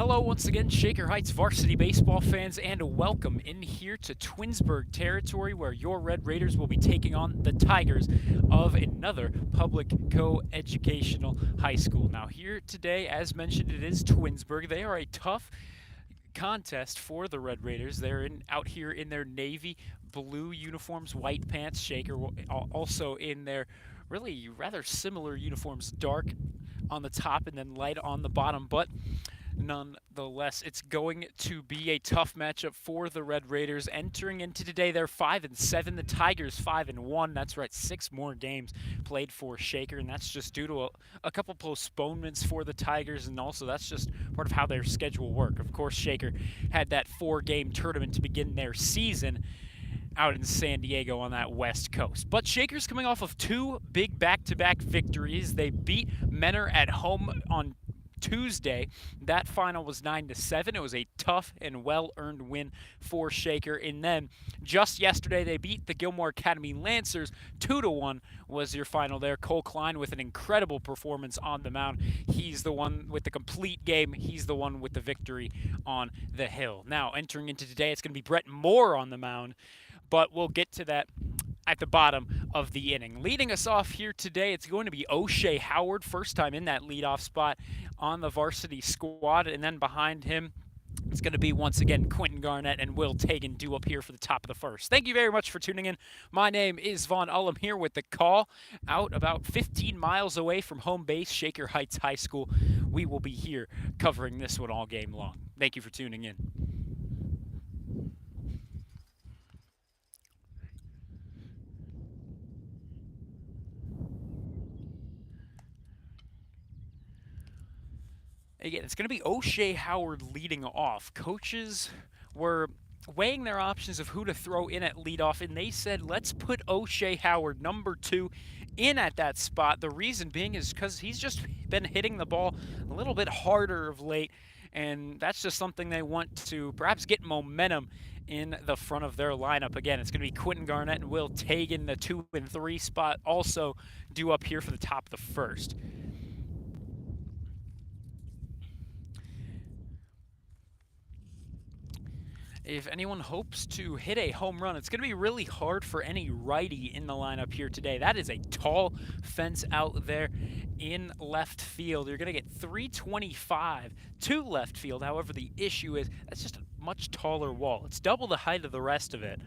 Hello once again, Shaker Heights varsity baseball fans, and welcome in here to Twinsburg territory where your Red Raiders will be taking on the Tigers of another public co-educational high school. Now here today, as mentioned, it is Twinsburg. They are a tough contest for the Red Raiders. They're out here in their navy blue uniforms, white pants. Shaker also in their really rather similar uniforms, dark on the top and then light on the bottom, but nonetheless, it's going to be a tough matchup for the Red Raiders. Entering into today, they're 5-7. The Tigers 5-1. That's right, 6 more games played for Shaker, and that's just due to a couple postponements for the Tigers, and also that's just part of how their schedule work. Of course, Shaker had that 4-game tournament to begin their season out in San Diego on that West Coast. But Shaker's coming off of 2 big back-to-back victories. They beat Menor at home on Tuesday. That final was 9-7. It was a tough and well-earned win for Shaker. And then just yesterday, they beat the Gilmore Academy Lancers. 2-1 was your final there. Cole Klein with an incredible performance on the mound. He's the one with the complete game. He's the one with the victory on the hill. Now, entering into today, it's going to be Brett Moore on the mound, but we'll get to that at the bottom of the inning. Leading us off here today, it's going to be O'Shea Howard, first time in that leadoff spot on the varsity squad, and then behind him, it's going to be, once again, Quentin Garnett and Will Tagan due up here for the top of the first. Thank you very much for tuning in. My name is Vaughn Ullum here with the call out about 15 miles away from home base, Shaker Heights High School. We will be here covering this one all game long. Thank you for tuning in. Again, it's going to be O'Shea Howard leading off. Coaches were weighing their options of who to throw in at leadoff, and they said, let's put O'Shea Howard, number 2, in at that spot. The reason being is because he's just been hitting the ball a little bit harder of late, and that's just something they want to perhaps get momentum in the front of their lineup. Again, it's going to be Quentin Garnett and Will Tagan, the 2 and 3 spot, also due up here for the top of the first. If anyone hopes to hit a home run, it's going to be really hard for any righty in the lineup here today. That is a tall fence out there in left field. You're going to get 325 to left field. However, the issue is that's just a much taller wall. It's double the height of the rest of it.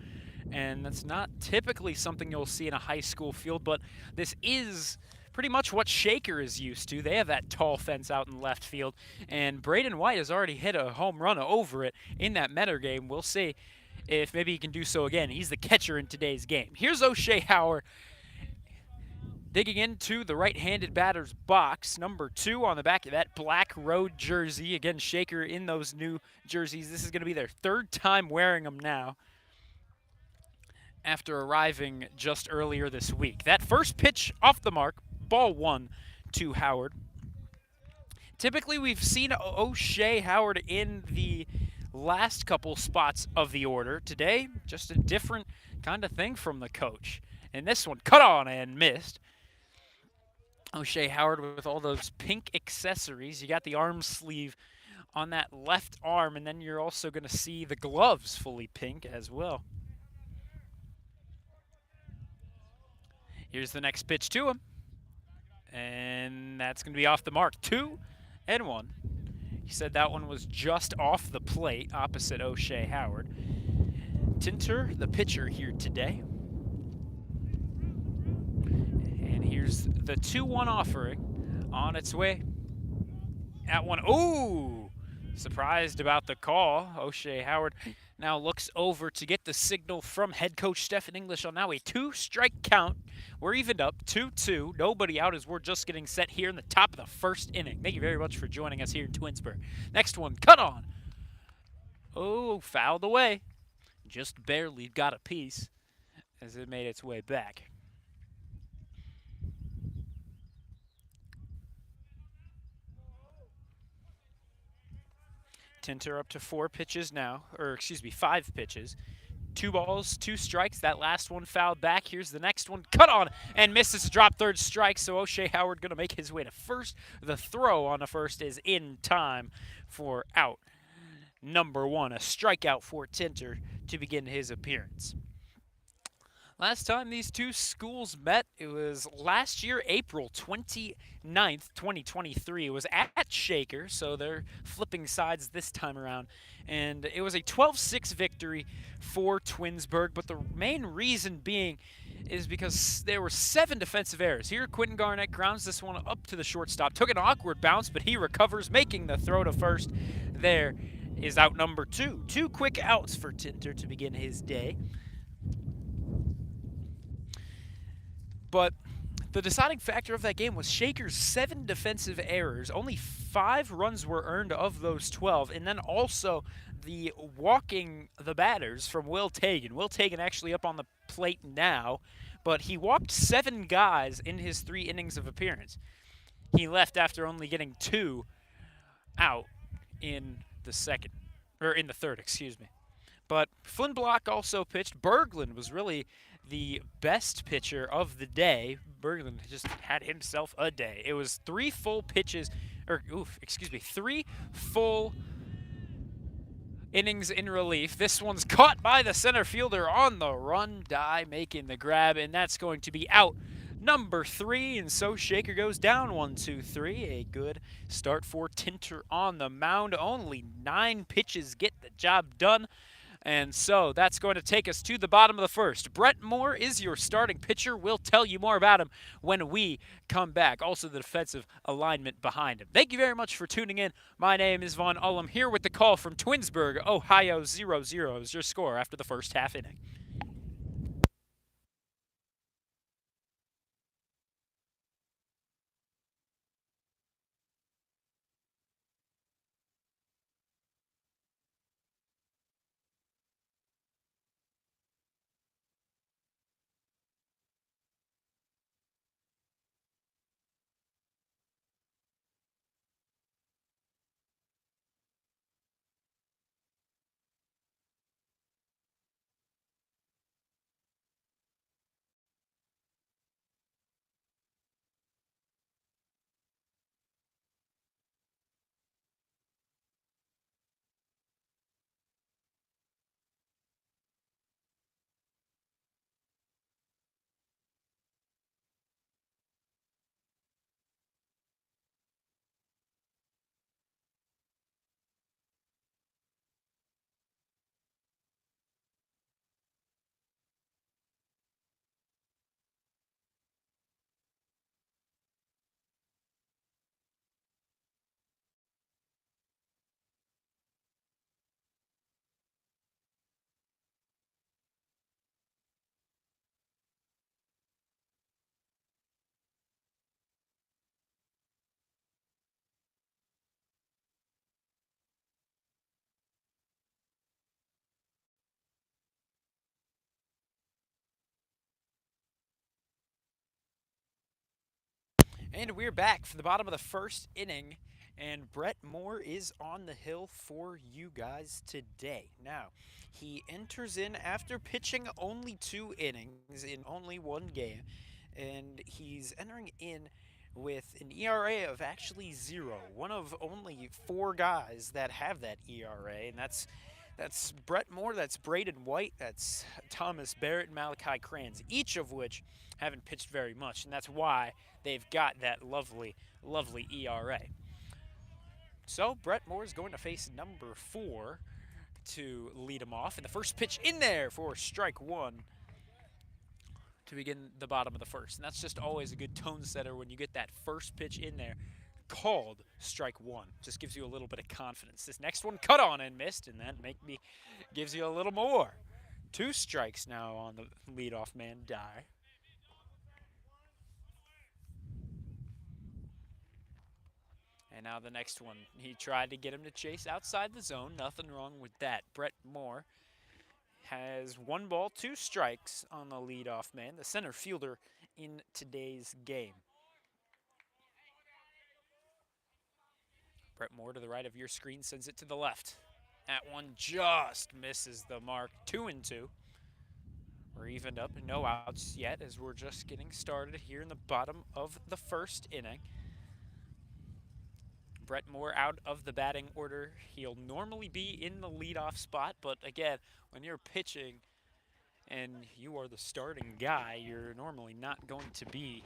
And that's not typically something you'll see in a high school field, but this is pretty much what Shaker is used to. They have that tall fence out in left field, and Braden White has already hit a home run over it in that Menor game. We'll see if maybe he can do so again. He's the catcher in today's game. Here's O'Shea Howard digging into the right-handed batter's box. Number 2 on the back of that black road jersey. Again, Shaker in those new jerseys. This is going to be their 3rd time wearing them now after arriving just earlier this week. That first pitch off the mark, ball 1 to Howard. Typically, we've seen O'Shea Howard in the last couple spots of the order. Today, just a different kind of thing from the coach. And this one, cut on and missed. O'Shea Howard with all those pink accessories. You got the arm sleeve on that left arm, and then you're also going to see the gloves fully pink as well. Here's the next pitch to him. And that's going to be off the mark. 2-1. He said that one was just off the plate, opposite O'Shea Howard. Tinter, the pitcher here today. And here's the 2-1 offering on its way. At one. Ooh! Surprised about the call. O'Shea Howard now looks over to get the signal from head coach Stephen English on now a 2-strike count. We're evened up, 2-2. Nobody out as we're just getting set here in the top of the first inning. Thank you very much for joining us here in Twinsburg. Next one, cut on. Oh, fouled away. Just barely got a piece as it made its way back. Tinter up to 4 pitches now, or excuse me, 5 pitches. 2 balls, 2 strikes. That last one fouled back. Here's the next one. Cut on and misses to drop third strike. So O'Shea Howard going to make his way to first. The throw on the first is in time for out number 1. A strikeout for Tinter to begin his appearance. Last time these two schools met, it was last year, April 29th, 2023. It was at Shaker, so they're flipping sides this time around. And it was a 12-6 victory for Twinsburg, but the main reason being is because there were 7 defensive errors. Here, Quentin Garnett grounds this one up to the shortstop. Took an awkward bounce, but he recovers, making the throw to first. There is out number 2. 2 quick outs for Tinter to begin his day. But the deciding factor of that game was Shaker's 7 defensive errors. Only 5 runs were earned of those 12. And then also the walking the batters from Will Tagan. Will Tagan actually up on the plate now, but he walked 7 guys in his 3 innings of appearance. He left after only getting 2 out in the third, excuse me. But Flynn Block also pitched. Berglund was really the best pitcher of the day. Berglund just had himself a day. It was 3 full pitches, 3 full innings in relief. This one's caught by the center fielder on the run die, making the grab, and that's going to be out number 3, and so Shaker goes down 1-2-3. A good start for Tinter on the mound. Only 9 pitches get the job done. And so that's going to take us to the bottom of the first. Brett Moore is your starting pitcher. We'll tell you more about him when we come back. Also the defensive alignment behind him. Thank you very much for tuning in. My name is Vaughn Ullum here with the call from Twinsburg, Ohio. 0-0 is your score after the first half inning. And we're back for the bottom of the first inning, and Brett Moore is on the hill for you guys today. Now, he enters in after pitching only 2 innings in only 1 game, and he's entering in with an ERA of actually 0. One of only 4 guys that have that ERA, and that's Brett Moore, that's Braden White, that's Thomas Barrett, and Malachi Kranz, each of which haven't pitched very much, and that's why they've got that lovely, lovely ERA. So Brett Moore is going to face number 4 to lead him off, and the first pitch in there for strike 1 to begin the bottom of the first. And that's just always a good tone setter when you get that first pitch in there called strike 1. Just gives you a little bit of confidence. This next one cut on and missed, and that gives you a little more. 2 strikes now on the leadoff man, Dye. And now the next one. He tried to get him to chase outside the zone. Nothing wrong with that. Brett Moore has 1 ball, 2 strikes on the leadoff man, the center fielder in today's game. Brett Moore to the right of your screen sends it to the left. That one just misses the mark. 2-2. We're evened up, no outs yet as we're just getting started here in the bottom of the first inning. Brett Moore out of the batting order. He'll normally be in the leadoff spot, but again, when you're pitching and you are the starting guy, you're normally not going to be.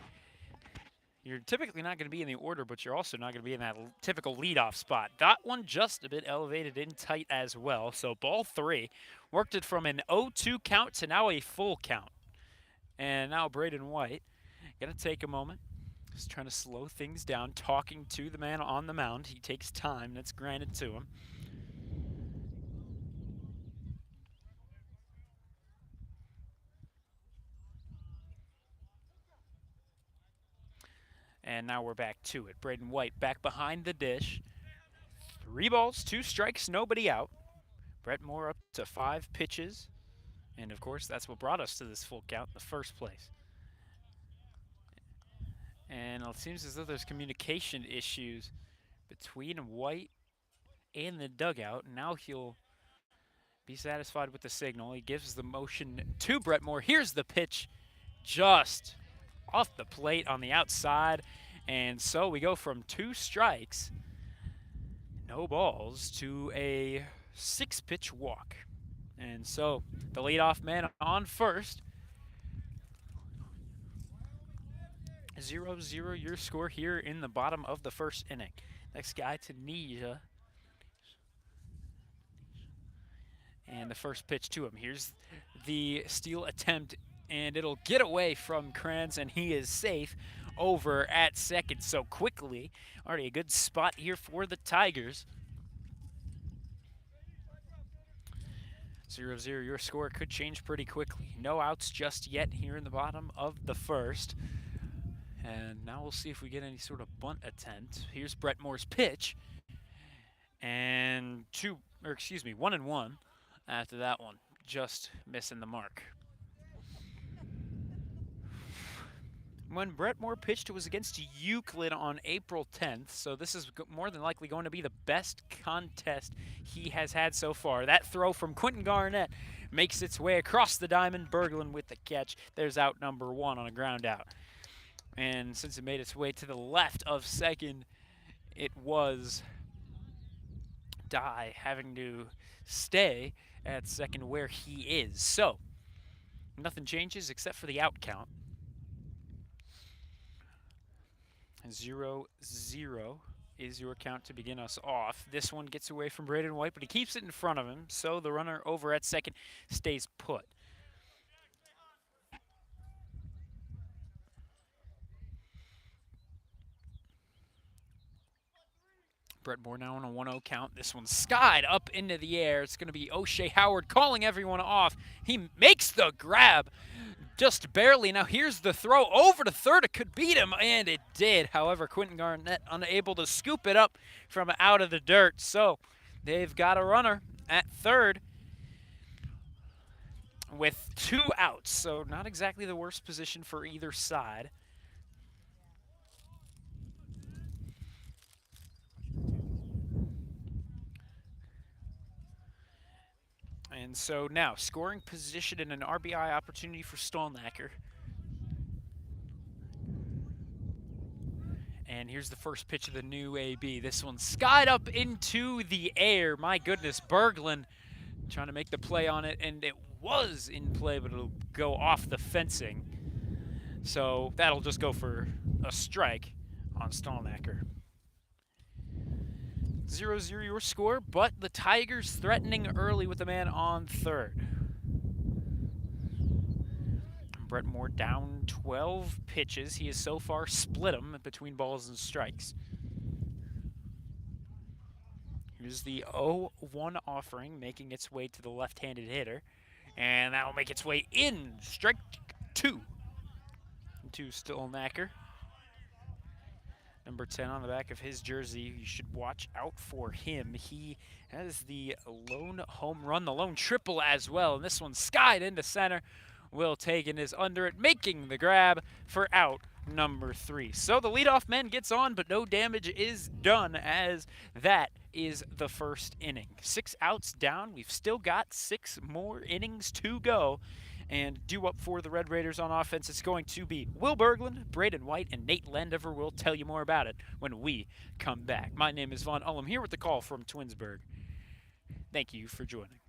You're typically not going to be in the order, but you're also not going to be in that typical leadoff spot. That one just a bit elevated in tight as well. So ball three worked it from an 0-2 count to now a full count. And now Braden White going to take a moment. Just trying to slow things down, talking to the man on the mound. He takes time, that's granted to him. And now we're back to it. Braden White back behind the dish. 3 balls, 2 strikes, nobody out. Brett Moore up to 5 pitches. And of course, that's what brought us to this full count in the first place. And it seems as though there's communication issues between White and the dugout. Now he'll be satisfied with the signal. He gives the motion to Brett Moore. Here's the pitch, just off the plate on the outside. And so we go from 2 strikes, no balls, to a 6-pitch walk. And so the leadoff man on first. 0-0 your score here in the bottom of the first inning. Next guy to Nija. And the first pitch to him. Here's the steal attempt, and it'll get away from Kranz, and he is safe over at second. So quickly, already a good spot here for the Tigers. 0-0 your score could change pretty quickly. No outs just yet here in the bottom of the first. And now we'll see if we get any sort of bunt attempt. Here's Brett Moore's pitch. And 1-1 after that one. Just missing the mark. When Brett Moore pitched, it was against Euclid on April 10th, so this is more than likely going to be the best contest he has had so far. That throw from Quentin Garnett makes its way across the diamond. Berglund with the catch. There's out number 1 on a ground out. And since it made its way to the left of second, it was Dye having to stay at second where he is. So, nothing changes except for the out count. 0-0 is your count to begin us off. This one gets away from Braden White, but he keeps it in front of him, so the runner over at second stays put. Brett Moore now on a 1-0 count. This one's skied up into the air. It's going to be O'Shea Howard calling everyone off. He makes the grab just barely. Now here's the throw over to third. It could beat him, and it did. However, Quentin Garnett unable to scoop it up from out of the dirt. So they've got a runner at third with 2 outs. So not exactly the worst position for either side. And so now, scoring position and an RBI opportunity for Stolnacker. And here's the first pitch of the new AB. This one skied up into the air. My goodness, Berglund trying to make the play on it, and it was in play, but it'll go off the fencing. So that'll just go for a strike on Stolnacker. 0-0 your score, but the Tigers threatening early with the man on third. Brett Moore down 12 pitches. He has so far split them between balls and strikes. Here's the 0-1 offering, making its way to the left-handed hitter. And that'll make its way in. Strike 2 to Stolnacker. Number 10 on the back of his jersey. You should watch out for him. He has the lone home run, the lone triple as well. And this one skied into center. Will Tagan is under it, making the grab for out number 3. So the leadoff man gets on, but no damage is done, as that is the first inning. 6 outs down. We've still got 6 more innings to go. And due up for the Red Raiders on offense, it's going to be Will Berglund, Braden White, and Nate Landover. Will tell you more about it when we come back. My name is Vaughn Ullum here with the call from Twinsburg. Thank you for joining.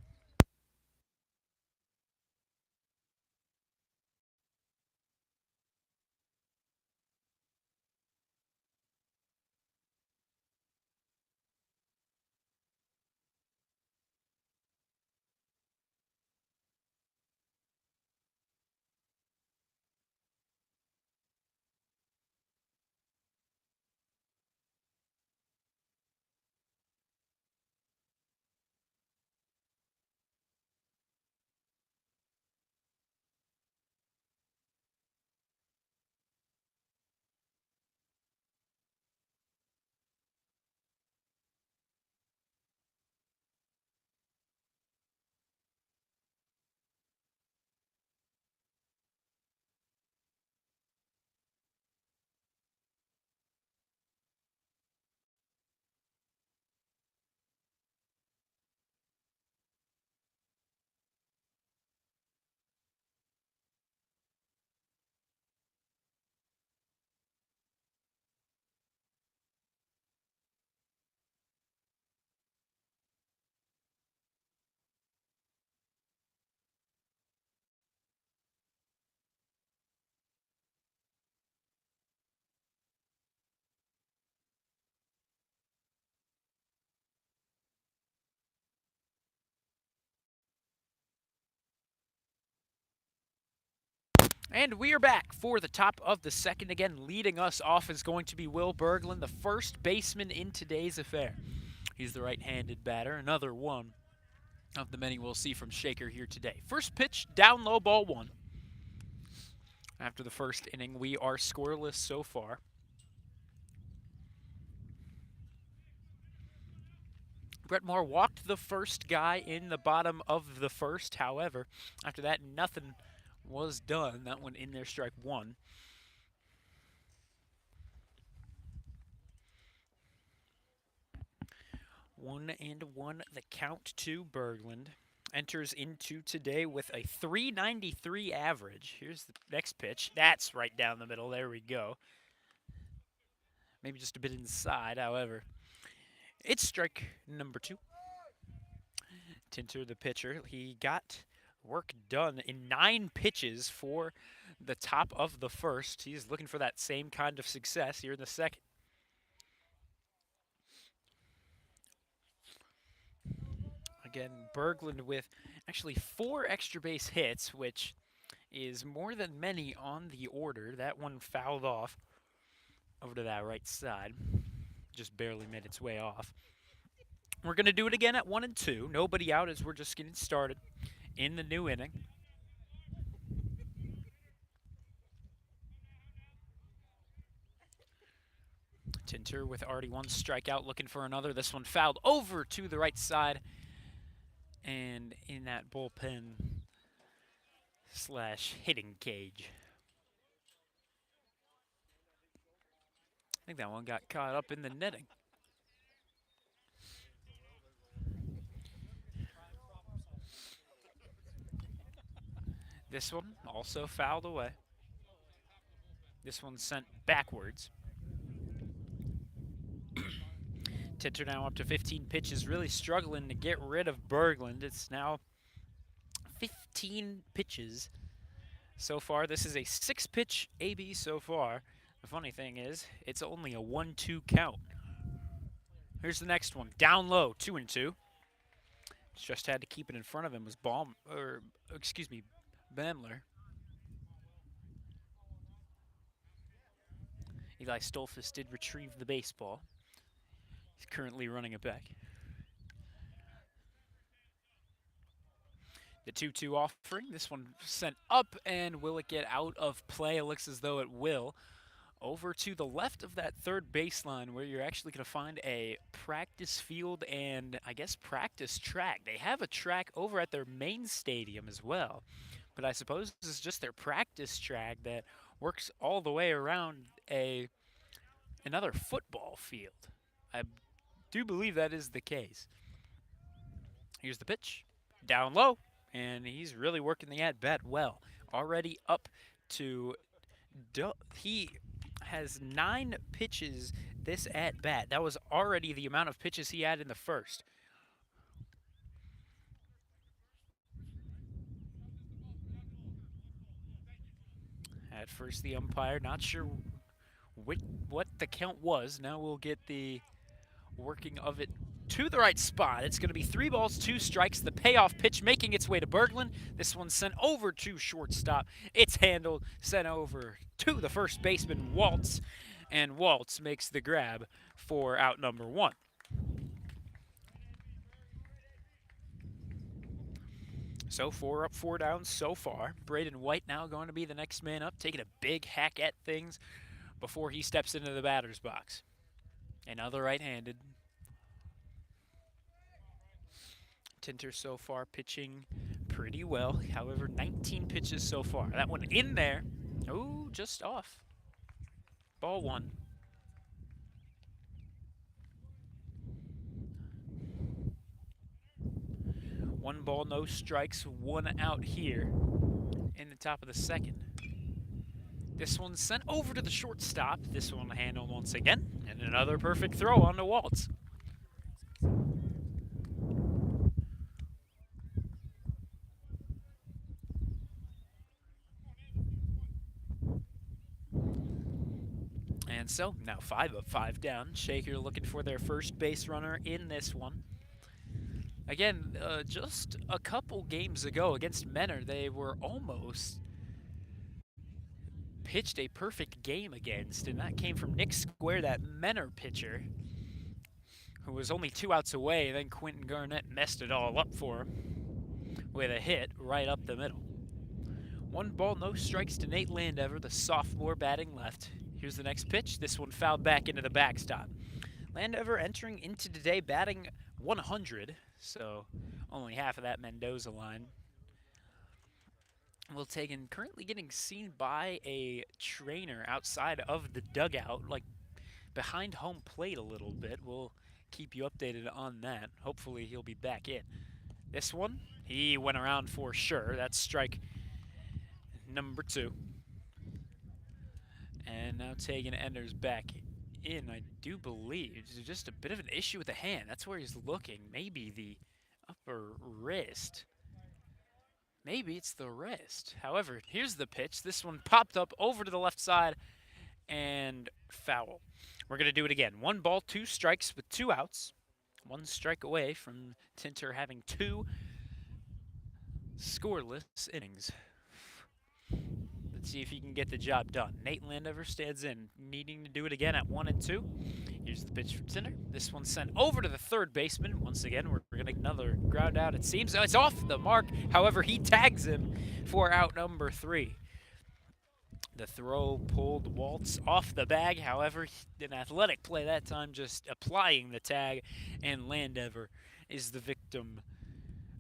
And we are back for the top of the second. Again, leading us off is going to be Will Berglund, the first baseman in today's affair. He's the right-handed batter, another one of the many we'll see from Shaker here today. First pitch, down low, ball one. After the first inning, we are scoreless so far. Brett Moore walked the first guy in the bottom of the first. However, after that, nothing was done. That one in there, strike one. One and one, the count to Berglund. Enters into today with a 393 average. Here's the next pitch. That's right down the middle. There we go. Maybe just a bit inside, however. It's strike number two. Tinter, the pitcher, he got work done in 9 pitches for the top of the first. He's looking for that same kind of success here in the second. Again, Berglund with actually 4 extra base hits, which is more than many on the order. That one fouled off over to that right side. Just barely made its way off. We're going to do it again at 1 and 2. Nobody out as we're just getting started in the new inning. Tinter with already 1 strikeout, looking for another. This one fouled over to the right side. And in that bullpen slash hitting cage. I think that one got caught up in the netting. This one also fouled away. This one sent backwards. Tinter now up to 15 pitches, really struggling to get rid of Berglund. It's now 15 pitches so far. This is a 6-pitch AB so far. The funny thing is, it's only a 1-2 count. Here's the next one. Down low, 2 and 2. Just had to keep it in front of him was Bamler. Eli Stolfus did retrieve the baseball. He's currently running it back. The 2-2 offering. This one sent up, and will it get out of play? It looks as though it will. Over to the left of that third baseline where you're actually going to find a practice field and, I guess, practice track. They have a track over at their main stadium as well, but I suppose this is just their practice track that works all the way around another football field. I do believe that is the case. Here's the pitch. Down low. and he's really working the at bat well. Already up to he has 9 pitches this at bat. That was already the amount of pitches he had in the first. At first, the umpire not sure what the count was. Now we'll get the working of it to the right spot. It's going to be 3 balls, 2 strikes. The payoff pitch making its way to Berglund. This one's sent over to shortstop. It's handled, sent over to the first baseman, Waltz, and Waltz makes the grab for out number 1. So 4 up, 4 down so far. Braden White now going to be the next man up, taking a big hack at things before he steps into the batter's box. Another right-handed. Tinter so far pitching pretty well. However, 19 pitches so far. That one in there. Oh, just off. Ball 1. 1 ball, no strikes, 1 out here in the top of the second. This one's sent over to the shortstop. This one handled once again. And another perfect throw on the Waltz. And so now 5 up, 5 down. Shaker looking for their first base runner in this one. Again, just a couple games ago against Menor, they were almost pitched a perfect game against, and that came from Nick Square, that Menor pitcher, who was only 2 outs away. Then Quentin Garnett messed it all up for him with a hit right up the middle. 1 ball, no strikes to Nate Landever, the sophomore batting left. Here's the next pitch. This one fouled back into the backstop. Landever entering into today batting 100, so only half of that Mendoza line. Will Taken currently getting seen by a trainer outside of the dugout, like behind home plate a little bit. We'll keep you updated on that. Hopefully he'll be back in. This one, he went around for sure. That's strike number 2. And now Tegan enters back in, I do believe. It's just a bit of an issue with the hand. That's where he's looking. Maybe the upper wrist. Maybe it's the wrist. However, here's the pitch. This one popped up over to the left side and foul. We're going to do it again. 1 ball, 2 strikes with 2 outs. 1 strike away from Tinter having 2 scoreless innings. Let's see if he can get the job done. Nate Landover stands in, needing to do it again at 1 and 2. Here's the pitch from Tinter. This one's sent over to the third baseman. Once again, we're going to get another ground out, it seems. Oh, it's off the mark. However, he tags him for out number 3. The throw pulled Waltz off the bag. However, an athletic play that time, just applying the tag, and Landover is the victim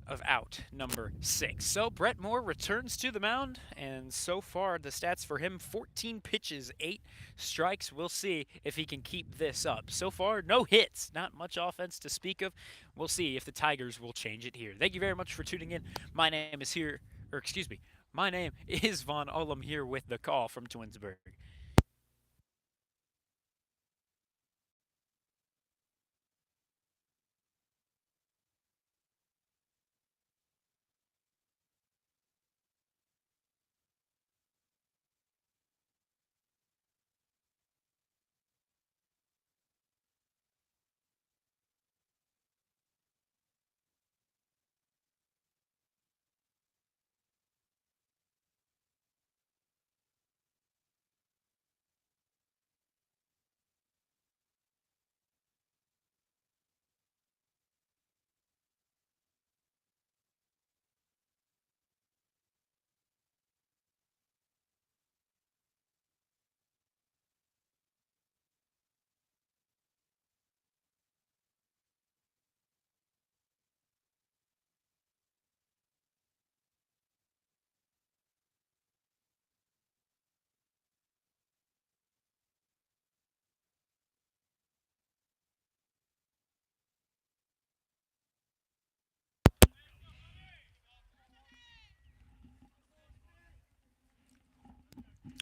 of out number 6. So Brett Moore returns to the mound, and so far the stats for him: 14 pitches, 8 strikes. We'll see if he can keep this up. So far, no hits, not much offense to speak of. We'll see if the Tigers will change it here. Thank you very much for tuning in. My name is here, or excuse me, my name is Von Ullum here with the call from Twinsburg.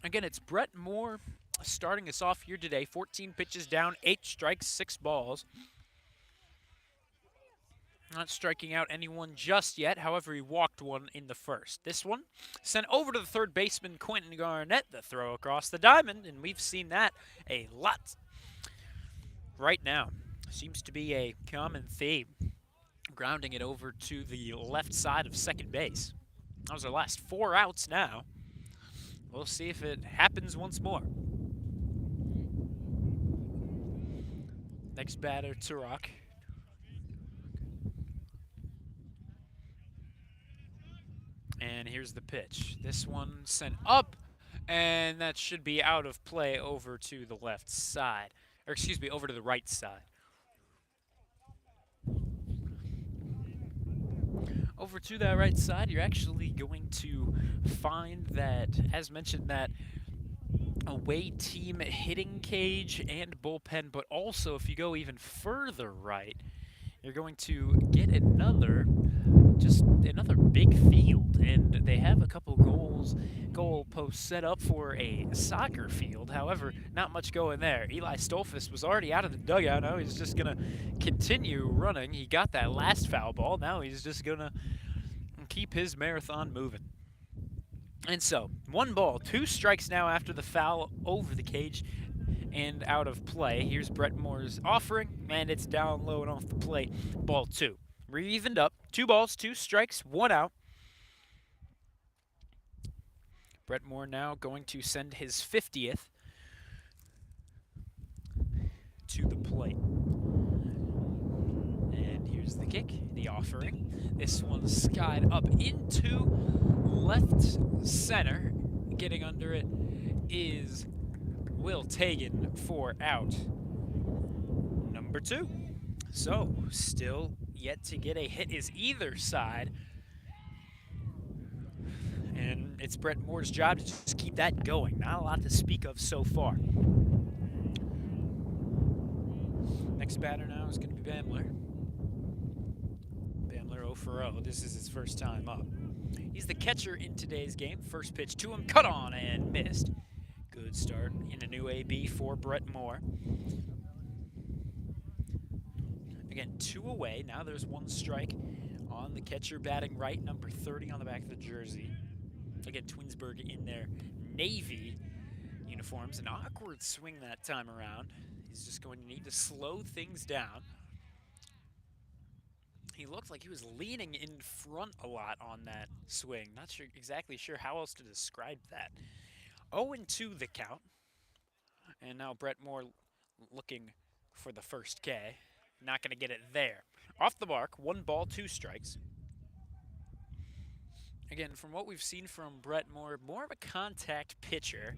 Again, it's Brett Moore starting us off here today. 14 pitches down, 8 strikes, 6 balls. Not striking out anyone just yet. However, he walked one in the first. This one sent over to the third baseman, Quentin Garnett, the throw across the diamond, and we've seen that a lot right now. Seems to be a common theme. Grounding it over to the left side of second base. That was our last 4 outs now. We'll see if it happens once more. Next batter, Turok. And here's the pitch. This one sent up, and that should be out of play over to the left side. Or excuse me, over to the right side. Over to that right side, you're actually going to find that, as mentioned, that away team hitting cage and bullpen, but also if you go even further right, you're going to get another big field, and they have a couple goal posts set up for a soccer field. However, not much going there. Eli Stolfus was already out of the dugout. Now he's just gonna continue running. He got that last foul ball. Now he's just gonna keep his marathon moving. And so, 1 ball, 2 strikes now after the foul over the cage and out of play. Here's Brett Moore's offering, and it's down low and off the plate. Ball 2. We're evened up. 2 balls, 2 strikes, 1 out. Brett Moore now going to send his 50th to the plate. And here's the kick, the offering. This one's skied up into left center. Getting under it is Will Tagan for out number 2. So, still yet to get a hit is either side. And it's Brett Moore's job to just keep that going. Not a lot to speak of so far. Next batter now is going to be Bamler. Bamler 0 for 0. This is his first time up. He's the catcher in today's game. First pitch to him, cut on and missed. Good start in a new AB for Brett Moore. Again, 2 away. Now there's 1 strike on the catcher batting right, number 30 on the back of the jersey. Again, Twinsburg in their navy uniforms. An awkward swing that time around. He's just going to need to slow things down. He looked like he was leaning in front a lot on that swing. Not exactly sure how else to describe that. 0-2 the count. And now Brett Moore looking for the first K. Not going to get it there. Off the mark, 1 ball, 2 strikes. Again, from what we've seen from Brett Moore, more of a contact pitcher.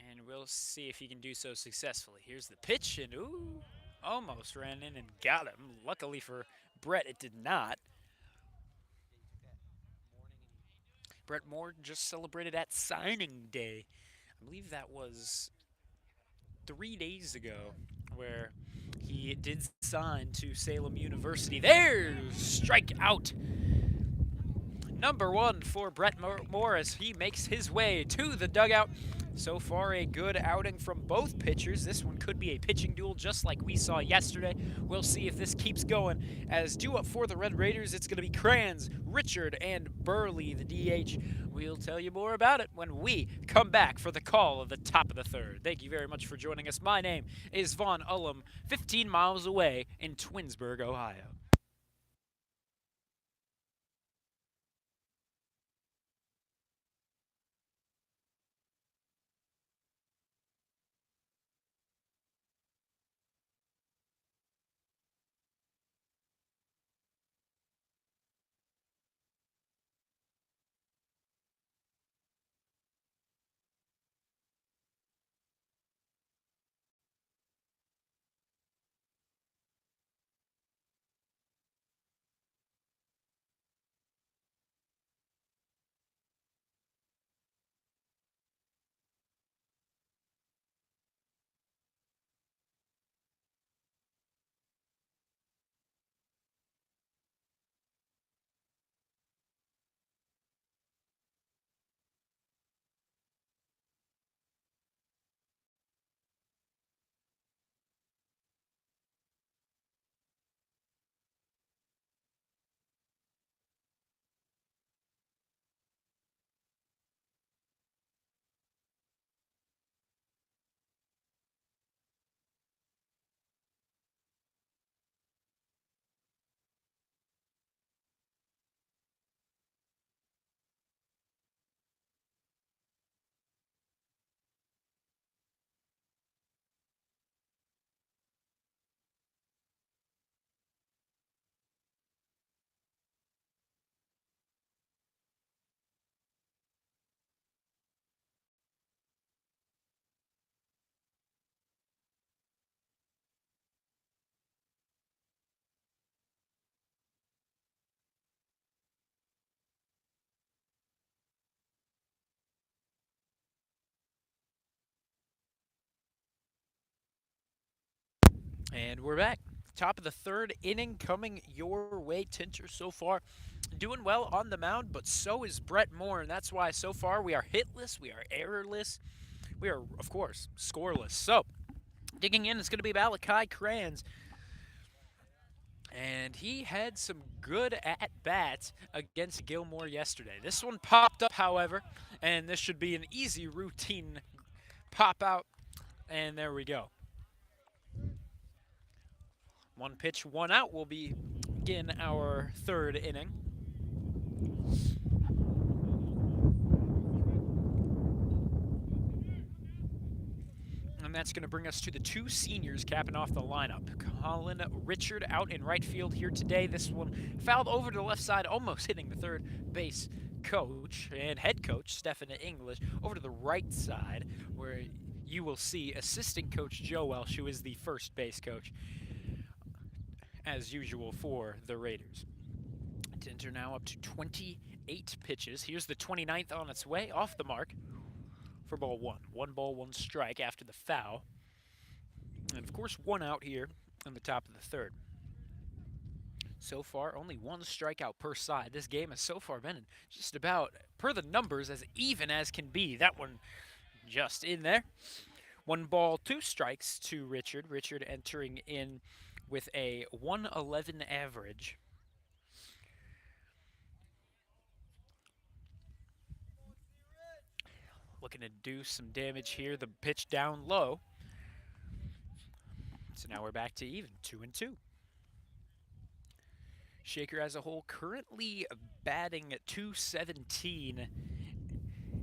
And we'll see if he can do so successfully. Here's the pitch, and ooh, almost ran in and got him. Luckily for Brett, it did not. Brett Moore just celebrated at signing day. I believe that was 3 days ago, where he did sign to Salem University. There's strike out. Number 1 for Brett Moore as he makes his way to the dugout. So far, a good outing from both pitchers. This one could be a pitching duel just like we saw yesterday. We'll see if this keeps going. As due up for the Red Raiders, it's going to be Kranz, Richard, and Burley, the DH. We'll tell you more about it when we come back for the call of the top of the 3rd. Thank you very much for joining us. My name is Vaughn Ullum, 15 miles away in Twinsburg, Ohio. And we're back. Top of the third inning coming your way. Tinter so far doing well on the mound, but so is Brett Moore, and that's why so far we are hitless, we are errorless, we are, of course, scoreless. So, digging in is going to be Malachi Kranz, and he had some good at-bats against Gilmore yesterday. This one popped up, however, and this should be an easy routine pop out, and there we go. One pitch, one out will begin our third inning. And that's going to bring us to the two seniors capping off the lineup. Colin Richard out in right field here today. This one fouled over to the left side, almost hitting the third base coach and head coach, Stephen English, over to the right side, where you will see assistant coach Joe Welsh, who is the first base coach, as usual for the Raiders. Tinter now up to 28 pitches. Here's the 29th on its way, off the mark for ball one. 1 ball, 1 strike after the foul. And of course, 1 out here in the top of the third. So far, only 1 strikeout per side. This game has so far been just about, per the numbers, as even as can be. That one just in there. 1 ball, 2 strikes to Richard. Richard entering in with a 111 average. Looking to do some damage here. The pitch down low. So now we're back to even, 2-2. Shaker as a whole currently batting at .217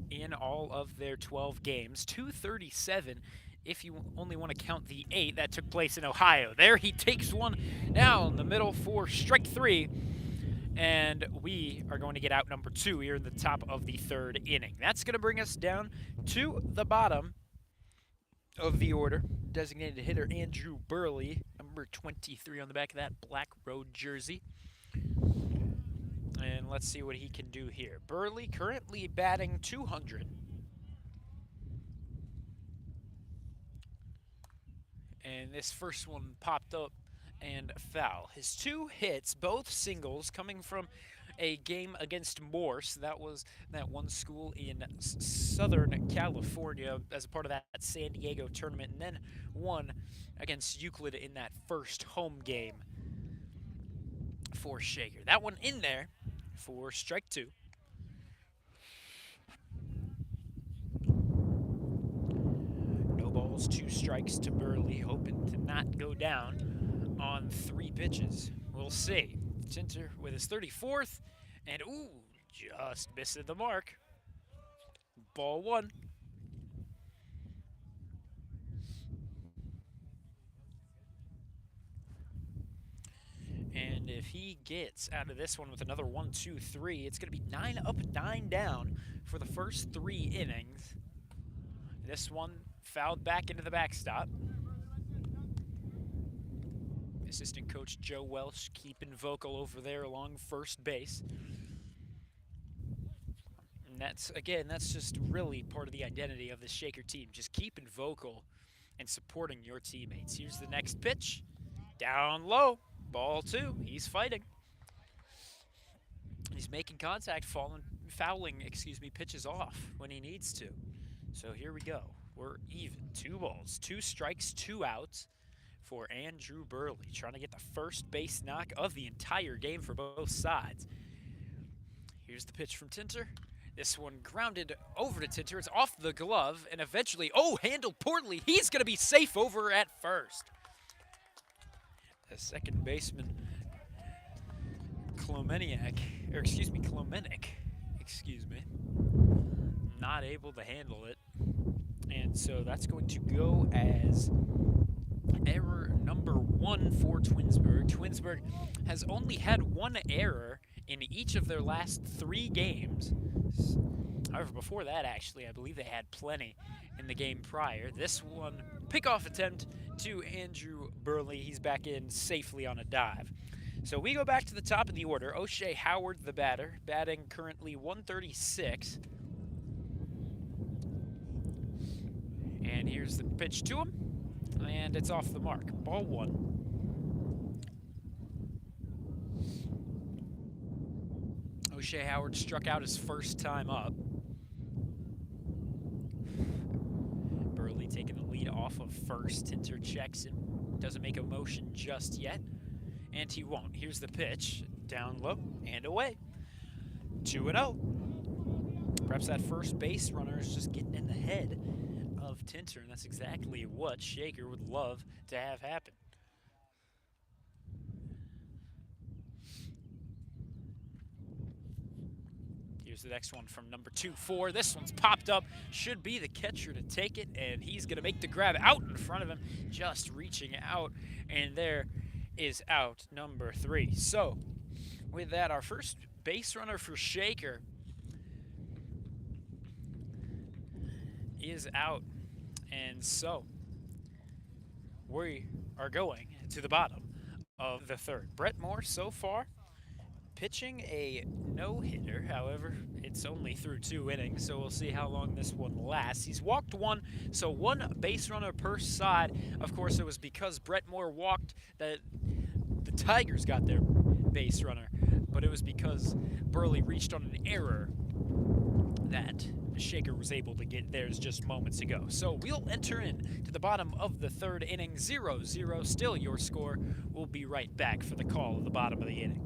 in all of their 12 games. .237 if you only want to count the 8 that took place in Ohio. There he takes one down the middle for strike 3. And we are going to get out number 2 here in the top of the third inning. That's going to bring us down to the bottom of the order. Designated hitter Andrew Burley, number 23 on the back of that black road jersey. And let's see what he can do here. Burley currently batting .200. And this first one popped up and foul. His 2 hits, both singles, coming from a game against Morse. That was that one school in Southern California as a part of that San Diego tournament, and then one against Euclid in that first home game for Shaker. That one in there for strike 2. No balls, 2 strikes to Burley, hoping to not go down on 3 pitches. We'll see. Tinter with his 34th, and ooh, just missing the mark. Ball 1. And if he gets out of this one with another 1, 2, 3, it's going to be 9 up, 9 down for the first 3 innings. This one fouled back into the backstop. Assistant coach Joe Welsh keeping vocal over there along first base. And that's just really part of the identity of this Shaker team. Just keeping vocal and supporting your teammates. Here's the next pitch. Down low. Ball 2. He's fighting. He's making contact, fouling pitches off when he needs to. So here we go. We're even. 2 balls, 2 strikes, 2 outs for Andrew Burley, trying to get the first base knock of the entire game for both sides. Here's the pitch from Tinter. This one grounded over to Tinter. It's off the glove, and eventually, handled poorly. He's going to be safe over at first. The second baseman, Klomenic, not able to handle it. And so that's going to go as error number 1 for Twinsburg. Twinsburg has only had 1 error in each of their last 3 games. However, before that, actually, I believe they had plenty in the game prior. This one, pickoff attempt to Andrew Burley. He's back in safely on a dive. So we go back to the top of the order. O'Shea Howard, the batter, batting currently 136. And here's the pitch to him. And it's off the mark. Ball 1. O'Shea Howard struck out his first time up. Burley taking the lead off of first. Tinter checks him. Doesn't make a motion just yet. And he won't. Here's the pitch. Down low and away. 2-0. Perhaps that first base runner is just getting in the head of Tinter, and that's exactly what Shaker would love to have happen. Here's the next one from number 2-4. This one's popped up. Should be the catcher to take it, and he's going to make the grab out in front of him, just reaching out, and there is out number 3. So, with that, our first base runner for Shaker is out, and so we are going to the bottom of the 3rd. Brett Moore so far pitching a no-hitter. However, it's only through 2 innings, so we'll see how long this one lasts. He's walked 1, so 1 base runner per side. Of course, it was because Brett Moore walked that the Tigers got their base runner, but it was because Burley reached on an error that Shaker was able to get theirs just moments ago. So we'll enter in to the bottom of the 3rd inning, 0-0, still your score. We'll be right back for the call of the bottom of the inning.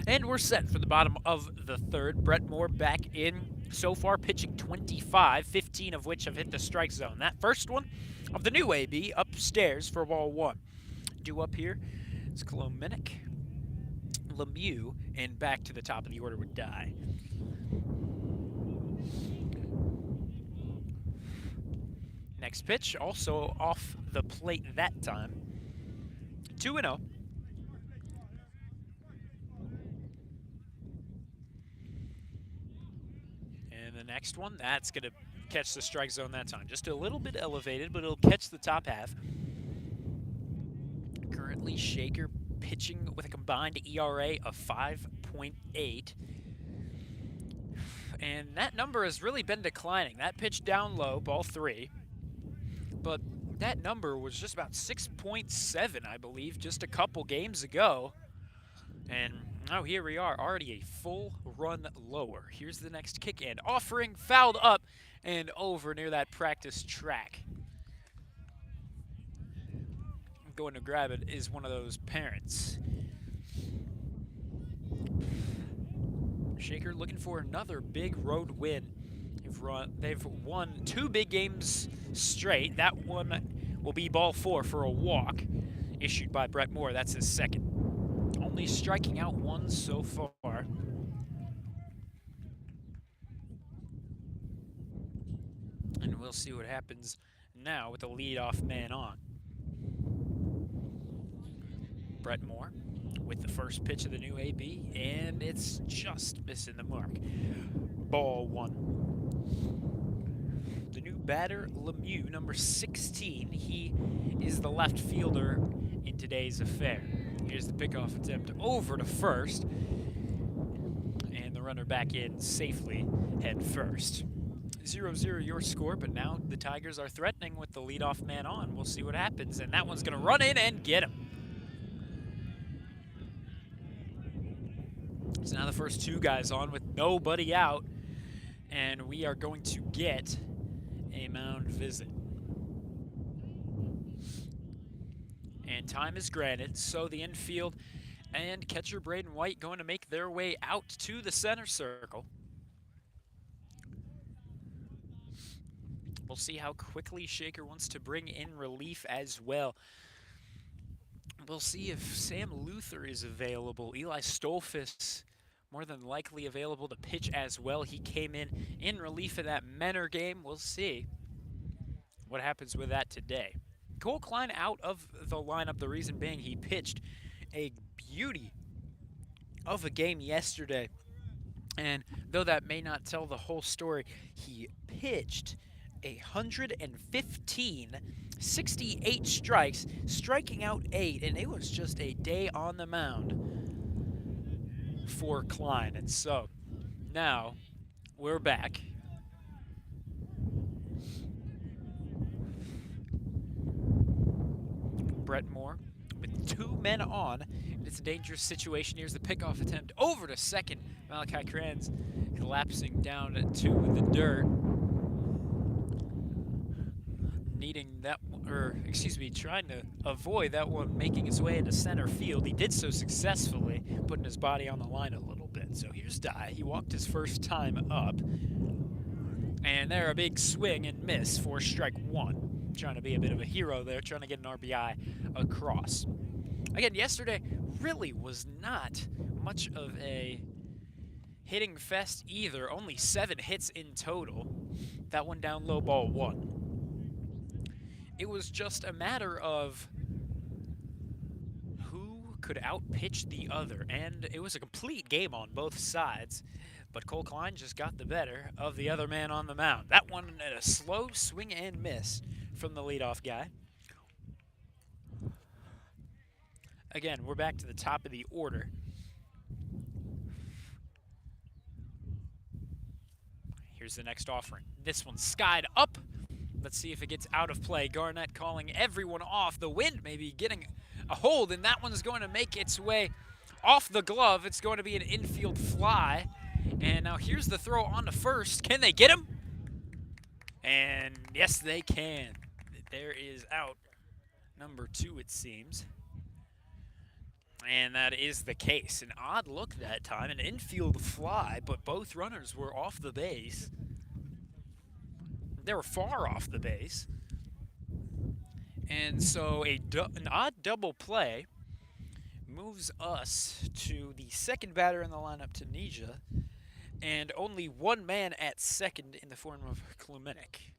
And we're set for the bottom of the 3rd. Brett Moore back in, so far pitching 25, 15 of which have hit the strike zone. That first one of the new AB upstairs for ball 1. Due up here is Klomenic, Lemieux, and back to the top of the order with Dye. Next pitch, also off the plate that time. 2-0. The next one, that's going to catch the strike zone that time. Just a little bit elevated, but it'll catch the top half. Currently, Shaker pitching with a combined ERA of 5.8. And that number has really been declining. That pitch down low, ball 3. But that number was just about 6.7, I believe, just a couple games ago. And now here we are, already a full run lower. Here's the next kick and offering, fouled up and over near that practice track. Going to grab it is one of those parents. Shaker looking for another big road win. They've won 2 big games straight. That one will be ball 4 for a walk issued by Brett Moore. That's his 2nd. Only striking out 1 so far. And we'll see what happens now with the leadoff man on. Brett Moore with the first pitch of the new AB, and it's just missing the mark. Ball 1. The new batter, Lemieux, number 16. He is the left fielder in today's affair. Here's the pickoff attempt over to first. And the runner back in safely head first. 0-0 your score, but now the Tigers are threatening with the leadoff man on. We'll see what happens, and that one's going to run in and get him. So now the first 2 guys on with nobody out. and we are going to get a mound visit. And time is granted, so the infield and catcher Braden White going to make their way out to the center circle. We'll see how quickly Shaker wants to bring in relief as well. We'll see if Sam Luther is available. Eli Stolfus more than likely available to pitch as well. He came in relief of that Menor game. We'll see what happens with that today. Cole Klein out of the lineup, the reason being he pitched a beauty of a game yesterday. And though that may not tell the whole story, he pitched 115, 68 strikes, striking out 8, and it was just a day on the mound for Klein. And so now we're back. Brett Moore with 2 men on. It's a dangerous situation. Here's the pickoff attempt over to second. Malachi Kranz collapsing down to the dirt. Needing that, or excuse me, trying to avoid that one making its way into center field. He did so successfully, putting his body on the line a little bit. So here's Dye. He walked his first time up. And there, a big swing and miss for strike 1. Trying to be a bit of a hero there, trying to get an RBI across. Again, yesterday really was not much of a hitting fest either. Only 7 hits in total. That one down low, ball 1. It was just a matter of who could outpitch the other, and it was a complete game on both sides. But Cole Klein just got the better of the other man on the mound. That one at a slow swing and miss from the leadoff guy. Again, we're back to the top of the order. Here's the next offering. This one's skied up. Let's see if it gets out of play. Garnett calling everyone off. The wind maybe getting a hold, and that one's going to make its way off the glove. It's going to be an infield fly. And now here's the throw on to first. Can they get him? And yes, they can. There is out number 2, it seems. And that is the case. An odd look that time, an infield fly, but both runners were off the base. They were far off the base. And so an odd double play moves us to the second batter in the lineup, Tunisia, and only 1 man at second in the form of Klumenik.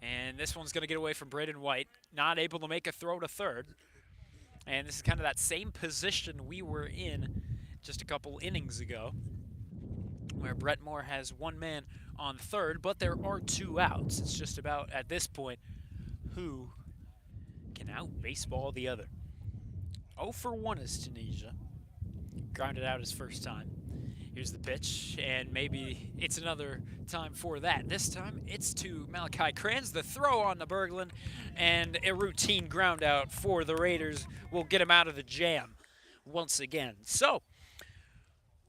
And this one's going to get away from Braden White, not able to make a throw to third. And this is kind of that same position we were in just a couple innings ago, where Brett Moore has 1 man on third, but there are 2 outs. It's just about, at this point, who can out-baseball the other. 0 for 1 is Tunisia. Grounded out his first time. Here's the pitch, and maybe it's another time for that. This time, it's to Malachi Kranz. The throw on the Berglund, and a routine ground out for the Raiders will get him out of the jam once again. So,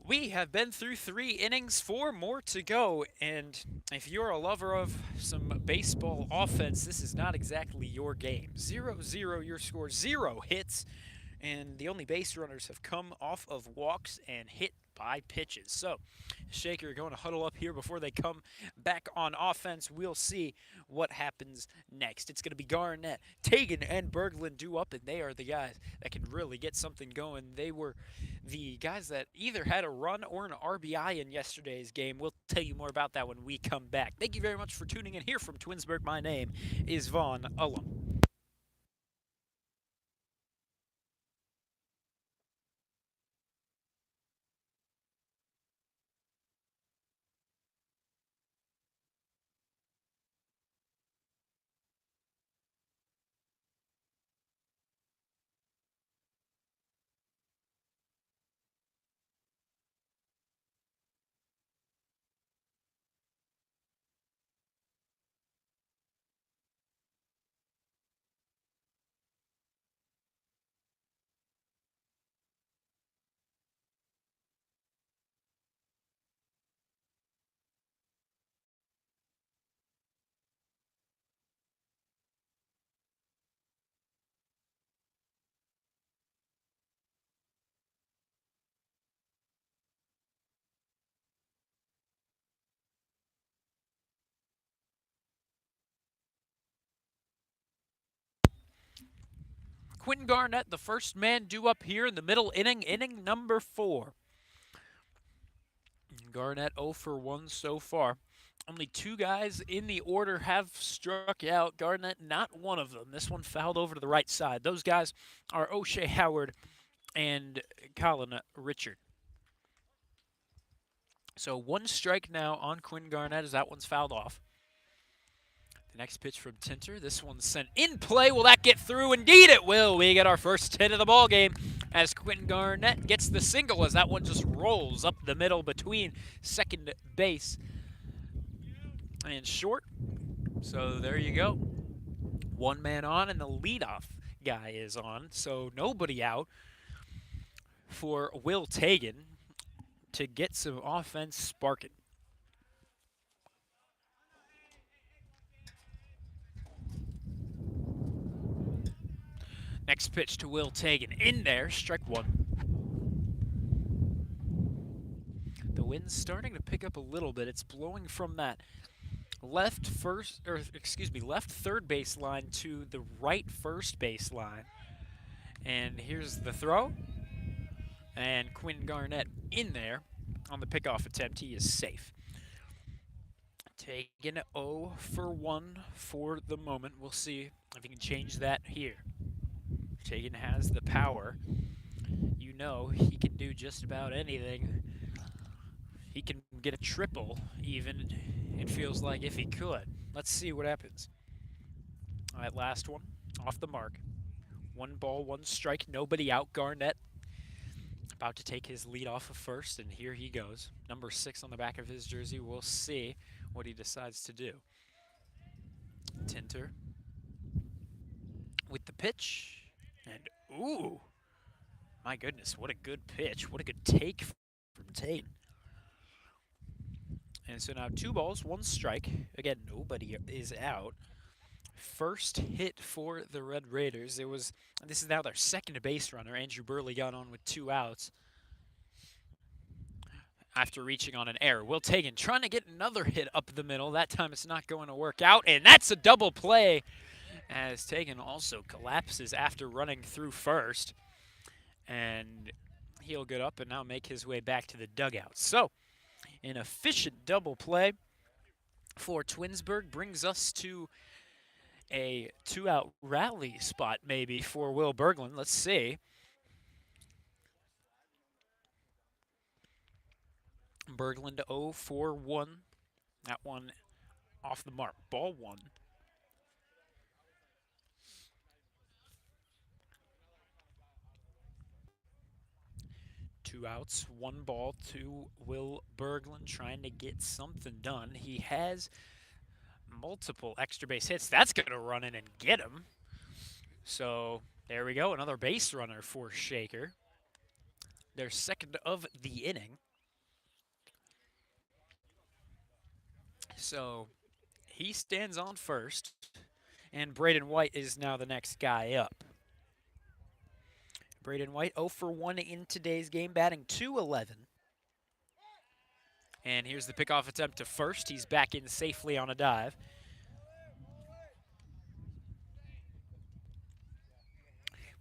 we have been through 3 innings, 4 more to go, and if you're a lover of some baseball offense, this is not exactly your game. 0-0 your score, 0 hits, and the only base runners have come off of walks and hit by pitches. So, Shaker going to huddle up here before they come back on offense. We'll see what happens next. It's going to be Garnett, Tagan, and Berglund due up, and they are the guys that can really get something going. They were the guys that either had a run or an RBI in yesterday's game. We'll tell you more about that when we come back. Thank you very much for tuning in here from Twinsburg. My name is Vaughn Ullum. Quinn Garnett, the first man due up here in the middle inning, inning number 4. Garnett 0 for 1 so far. Only 2 guys in the order have struck out. Garnett, not one of them. This one fouled over to the right side. Those guys are O'Shea Howard and Colin Richard. So 1 strike now on Quinn Garnett as that one's fouled off. The next pitch from Tinter. This one's sent in play. Will that get through? Indeed it will. We get our first hit of the ball game as Quinn Garnett gets the single as that one just rolls up the middle between second base and short. So there you go. 1 man on and the leadoff guy is on. So nobody out for Will Tagan to get some offense sparking. Next pitch to Will Tagan. In there, strike 1. The wind's starting to pick up a little bit. It's blowing from that left third base line to the right first base line. And here's the throw. And Quinn Garnett in there on the pickoff attempt. He is safe. Tagan 0 for 1 for the moment. We'll see if he can change that here. Tagan has the power. You know he can do just about anything. He can get a triple even, it feels like, if he could. Let's see what happens. All right, last one. Off the mark. 1 ball, 1 strike, nobody out. Garnett about to take his lead off of first, and here he goes. Number 6 on the back of his jersey. We'll see what he decides to do. Tinter with the pitch. And, ooh, my goodness, what a good pitch. What a good take from Tagan. And so now 2 balls, 1 strike. Again, nobody is out. First hit for the Red Raiders. This is now their second base runner. Andrew Burley got on with 2 outs after reaching on an error. Will Tagan trying to get another hit up the middle. That time it's not going to work out, and that's a double play as Tagan also collapses after running through first. And he'll get up and now make his way back to the dugout. So, an efficient double play for Twinsburg brings us to a 2-out rally spot maybe for Will Berglund. Let's see. Berglund 0 for 1. That one off the mark. Ball 1. Two outs, 1 ball to Will Berglund trying to get something done. He has multiple extra base hits. That's going to run in and get him. So there we go, another base runner for Shaker. Their second of the inning. So he stands on first, and Braden White is now the next guy up. Braden White 0 for 1 in today's game, batting .211. And here's the pickoff attempt to first. He's back in safely on a dive.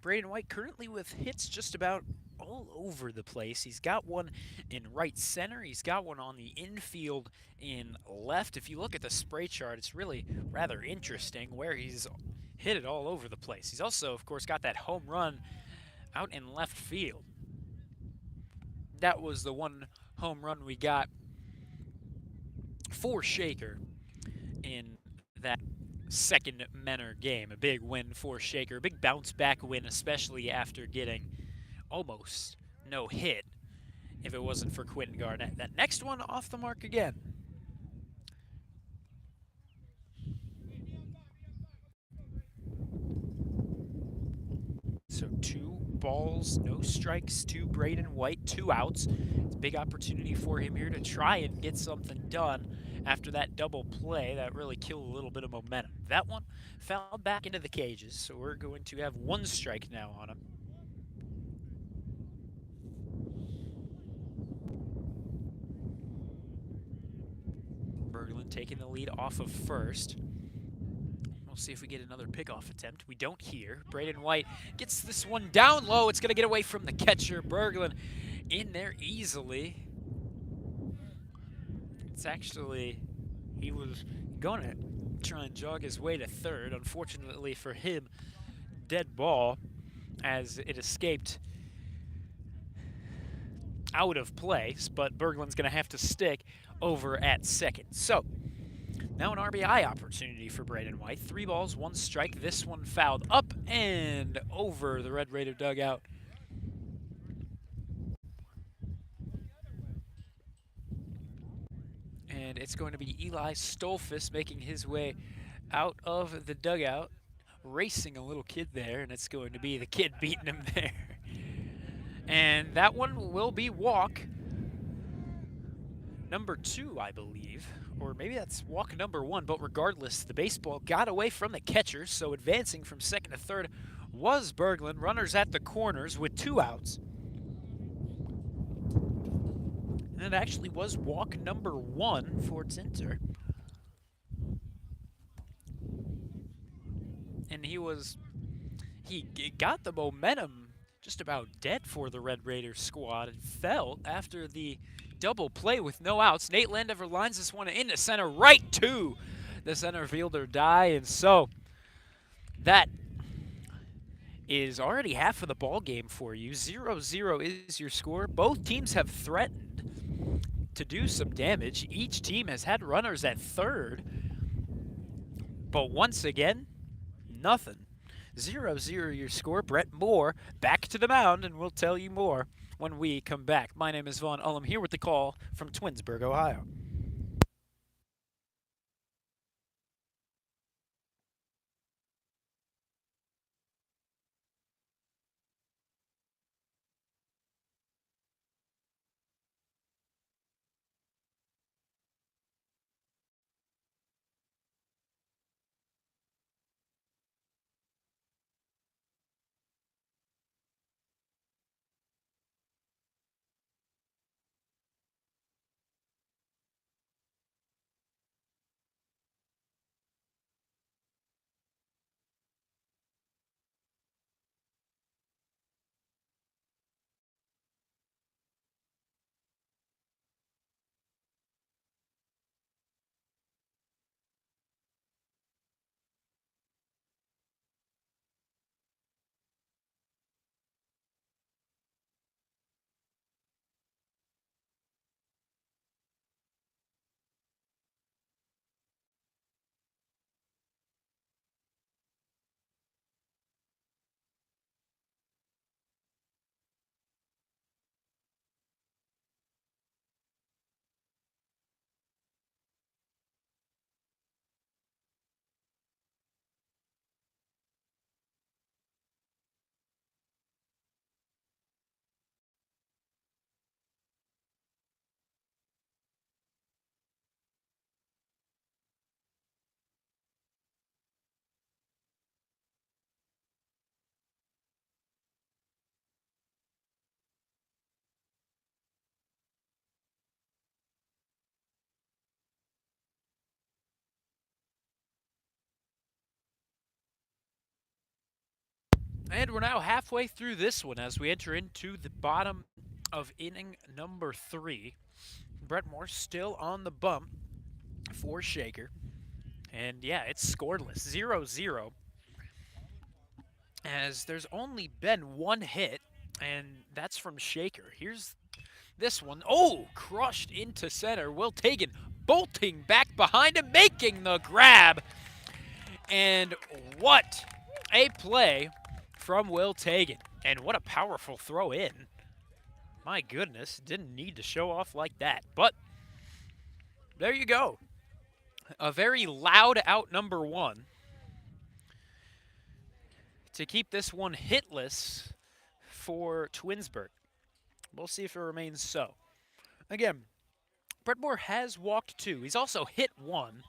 Braden White currently with hits just about all over the place. He's got one in right center. He's got one on the infield in left. If you look at the spray chart, it's really rather interesting where he's hit it all over the place. He's also, of course, got that home run out in left field. That was the one home run we got for Shaker in that second Menor game. A big win for Shaker, a big bounce-back win, especially after getting almost no hit if it wasn't for Quentin Garnett. That next one off the mark again. So 2 balls, no strikes to Braden White, 2 outs. It's a big opportunity for him here to try and get something done after that double play that really killed a little bit of momentum. That one fell back into the cages, so we're going to have 1 strike now on him. Berglund taking the lead off of first. We'll We'll see if we get another pickoff attempt. We don't here. Braden White gets this one down low. It's going to get away from the catcher. Berglund in there easily. It's actually, he was going to try and jog his way to third. Unfortunately for him, dead ball as it escaped out of place, but Berglund's going to have to stick over at second. So now an RBI opportunity for Braden White. 3 balls, 1 strike. This one fouled up and over the Red Raider dugout. And it's going to be Eli Stolfus making his way out of the dugout, racing a little kid there, and it's going to be the kid beating him there. And that one will be walk number 2, I believe. Or maybe that's walk number 1, but regardless, the baseball got away from the catcher, so advancing from second to third was Berglund. Runners at the corners with 2 outs. And it actually was walk number 1 for Tinter. And he got the momentum just about dead for the Red Raiders squad and fell after the double play with no outs. Nate Landover lines this one into center, right to the center fielder Die, and so that is already half of the ball game for you. 0-0 is your score. Both teams have threatened to do some damage. Each team has had runners at third, but once again, nothing. 0-0 your score. Brett Moore back to the mound, and we'll tell you more when we come back. My name is Vaughn Ullum, here with the call from Twinsburg, Ohio. And we're now halfway through this one as we enter into the bottom of inning number 3. Brett Moore still on the bump for Shaker. And yeah, it's scoreless, 0-0. As there's only been 1 hit, and that's from Shaker. Here's this one. Oh, crushed into center. Will Tagan bolting back behind him, making the grab. And what a play from Will Tagan. And what a powerful throw in. My goodness, didn't need to show off like that. But there you go. A very loud out number 1 to keep this one hitless for Twinsburg. We'll see if it remains so. Again, Brett Moore has walked 2. He's also hit 1.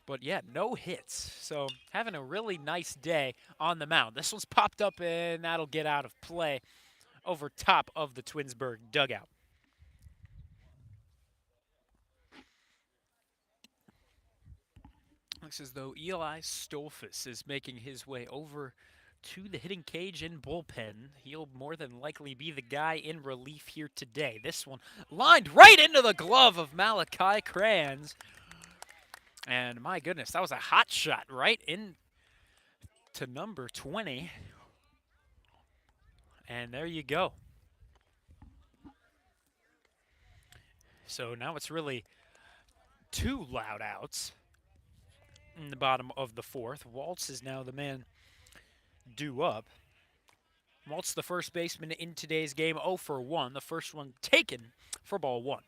But yeah, no hits. So having a really nice day on the mound. This one's popped up and that'll get out of play over top of the Twinsburg dugout. Looks as though Eli Stolfus is making his way over to the hitting cage and bullpen. He'll more than likely be the guy in relief here today. This one lined right into the glove of Malachi Kranz. And my goodness, that was a hot shot right into number 20. And there you go. So now it's really 2 loud outs in the bottom of the 4th. Waltz is now the man due up. Waltz, the first baseman in today's game, 0 for 1. The first one taken for ball 1.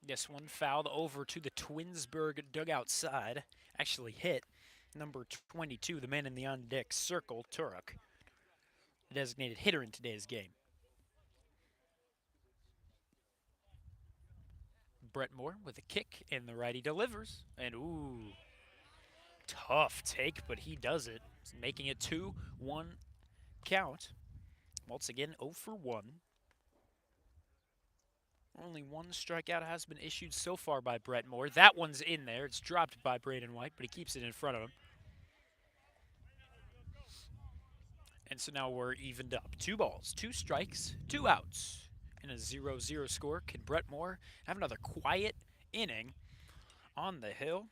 This one fouled over to the Twinsburg dugout side. Actually hit number 22, the man in the on-deck circle, Turek, the designated hitter in today's game. Brett Moore with a kick, and the righty delivers. And ooh, tough take, but he does it, making it 2-1 count. Once again, 0 for 1. Only 1 strikeout has been issued so far by Brett Moore. That one's in there. It's dropped by Braden White, but he keeps it in front of him. And so now we're evened up. 2 balls, 2 strikes, 2 outs. In a 0-0 score, can Brett Moore have another quiet inning on the hill?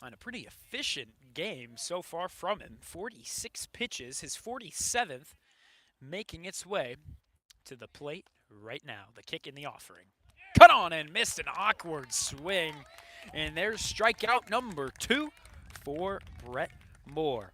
And a pretty efficient game so far from him. 46 pitches, his 47th, making its way to the plate right now. The kick in the offering. Cut on and missed an awkward swing. And there's strikeout number 2 for Brett Moore.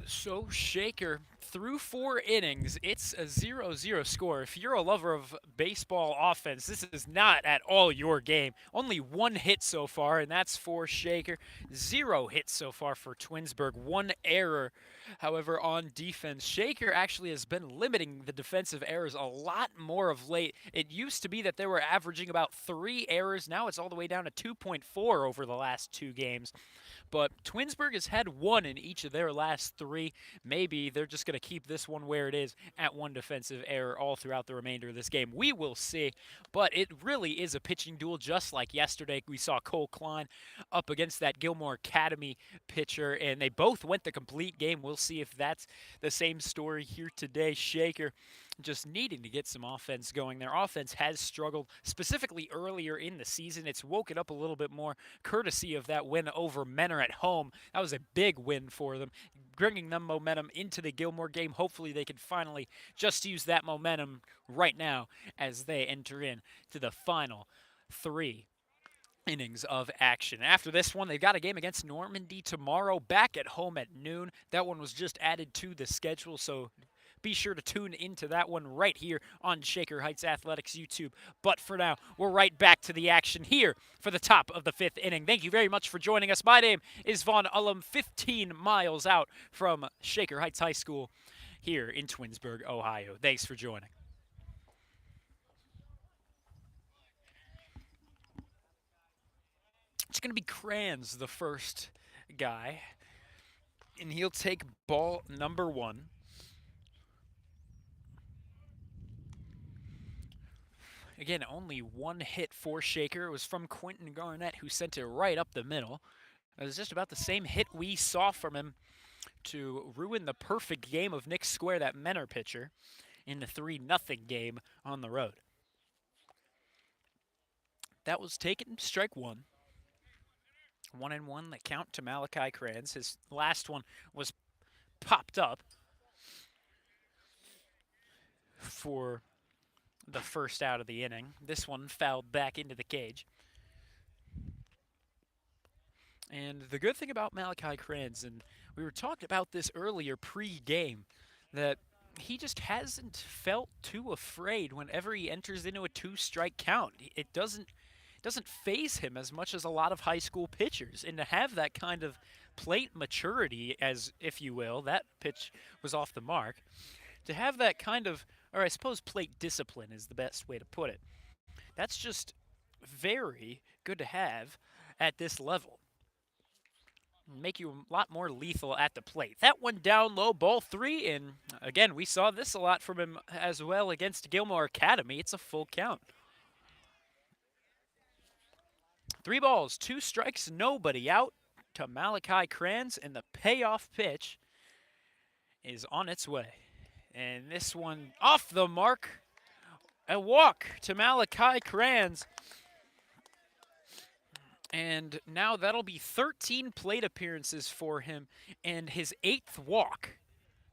So Shaker, through 4 innings, it's a 0-0 score. If you're a lover of baseball offense, this is not at all your game. Only 1 hit so far, and that's for Shaker. 0 hits so far for Twinsburg. 1 error, however, on defense. Shaker actually has been limiting the defensive errors a lot more of late. It used to be that they were averaging about 3 errors. Now it's all the way down to 2.4 over the last 2 games. But Twinsburg has had 1 in each of their last 3. Maybe they're just going to keep this one where it is at 1 defensive error all throughout the remainder of this game. We will see. But it really is a pitching duel, just like yesterday. We saw Cole Klein up against that Gilmore Academy pitcher, and they both went the complete game. We'll see if that's the same story here today. Shaker just needing to get some offense going. Their offense has struggled, specifically earlier in the season. It's woken up a little bit more, courtesy of that win over Menor at home. That was a big win for them, bringing them momentum into the Gilmore game. Hopefully they can finally just use that momentum right now as they enter in to the final 3 innings of action. After this one, they've got a game against Normandy tomorrow, back at home at noon. That one was just added to the schedule, so be sure to tune into that one right here on Shaker Heights Athletics YouTube. But for now, we're right back to the action here for the top of the 5th inning. Thank you very much for joining us. My name is Vaughn Ullum, 15 miles out from Shaker Heights High School here in Twinsburg, Ohio. Thanks for joining. It's going to be Kranz, the first guy, and he'll take ball number 1. Again, only 1 hit for Shaker. It was from Quentin Garnett, who sent it right up the middle. It was just about the same hit we saw from him to ruin the perfect game of Nick Square, that Menor pitcher, in the 3-0 game on the road. That was taken, strike 1. 1-1, the count to Malachi Kranz. His last one was popped up for the first out of the inning. This one fouled back into the cage. And the good thing about Malachi Kranz, and we were talking about this earlier pre-game, that he just hasn't felt too afraid whenever he enters into a 2-strike count. It doesn't faze him as much as a lot of high school pitchers. And to have that kind of plate maturity, as if you will, that pitch was off the mark, to have that kind of, or I suppose plate discipline is the best way to put it. That's just very, good to have at this level. Make you a lot more lethal at the plate. That one down low, ball 3, and again, we saw this a lot from him as well against Gilmore Academy. It's a full count. 3 balls, 2 strikes, nobody out to Malachi Kranz, and the payoff pitch is on its way. And this one off the mark. A walk to Malachi Kranz. And now that'll be 13 plate appearances for him and his 8th walk.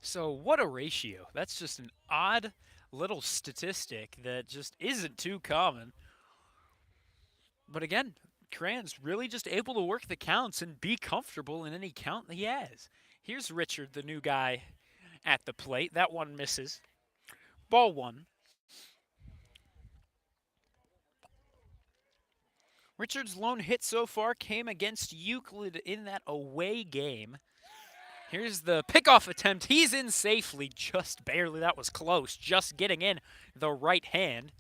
So what a ratio. That's just an odd little statistic that just isn't too common. But again, Kranz really just able to work the counts and be comfortable in any count that he has. Here's Richard, the new guy at the plate. That one misses. Ball 1. Richard's lone hit so far came against Euclid in that away game. Here's the pickoff attempt. He's in safely, just barely. That was close. Just getting in the right hand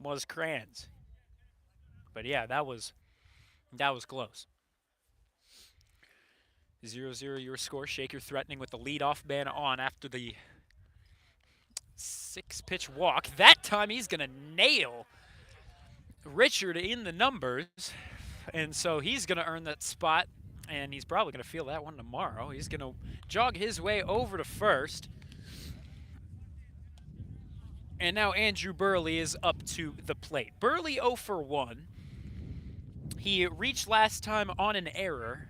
was Kranz. But yeah, that was close. 0-0 your score. Shaker threatening with the leadoff man on after the 6-pitch walk. That time he's going to nail Richard in the numbers, and so he's going to earn that spot, and he's probably going to feel that one tomorrow. He's going to jog his way over to first. And now Andrew Burley is up to the plate. Burley 0 for 1. He reached last time on an error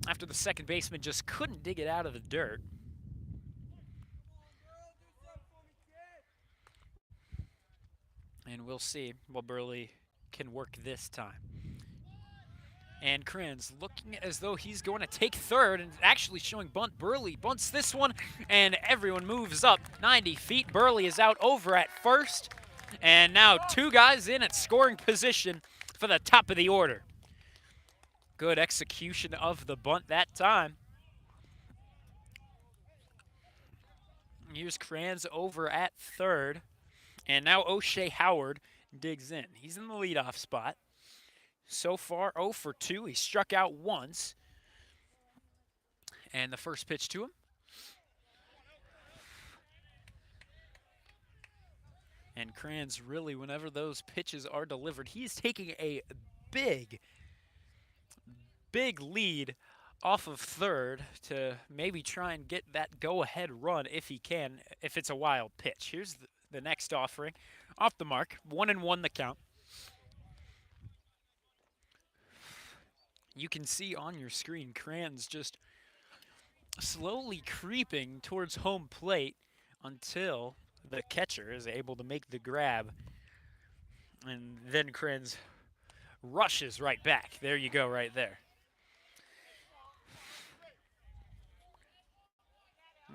after the second baseman just couldn't dig it out of the dirt. And we'll see what Burley can work this time. And Kranz looking as though he's going to take third and actually showing bunt. Burley bunts this one, and everyone moves up 90 feet. Burley is out over at first, and now 2 guys in at scoring position for the top of the order. Good execution of the bunt that time. Here's Kranz over at third. And now O'Shea Howard digs in. He's in the leadoff spot. So far, 0 for 2. He struck out once. And the first pitch to him. And Kranz really, whenever those pitches are delivered, he's taking a big lead off of third to maybe try and get that go-ahead run if he can, if it's a wild pitch. Here's the next offering. Off the mark. 1-1 the count. You can see on your screen Kranz just slowly creeping towards home plate until the catcher is able to make the grab. And then Kranz rushes right back. There you go right there.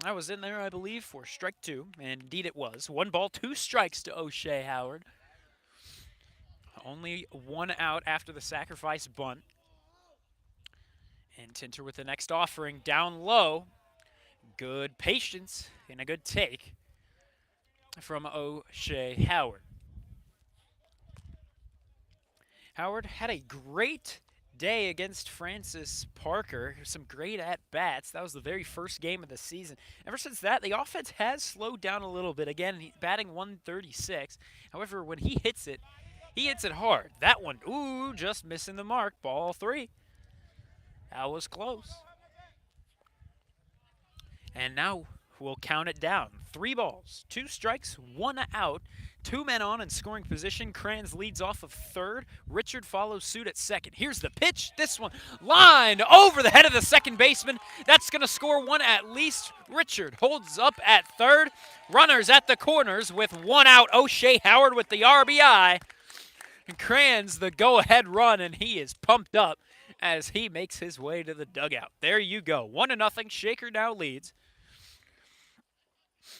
I was in there, I believe, for strike 2, and indeed it was. 1 ball, 2 strikes to O'Shea Howard. Only 1 out after the sacrifice bunt. And Tinter with the next offering down low. Good patience and a good take from O'Shea Howard. Howard had a great day against Francis Parker. Some great at-bats. That was the very first game of the season. Ever since that, the offense has slowed down a little bit. Again, batting 136. However, when he hits it hard. That one, ooh, just missing the mark. Ball 3. That was close. And now we'll count it down. 3 balls, 2 strikes, 1 out. 2 men on in scoring position. Kranz leads off of third. Richard follows suit at second. Here's the pitch. This one lined over the head of the second baseman. That's going to score 1 at least. Richard holds up at third. Runners at the corners with 1 out. O'Shea Howard with the RBI. And Kranz the go-ahead run, and he is pumped up as he makes his way to the dugout. There you go. 1-0. Shaker now leads.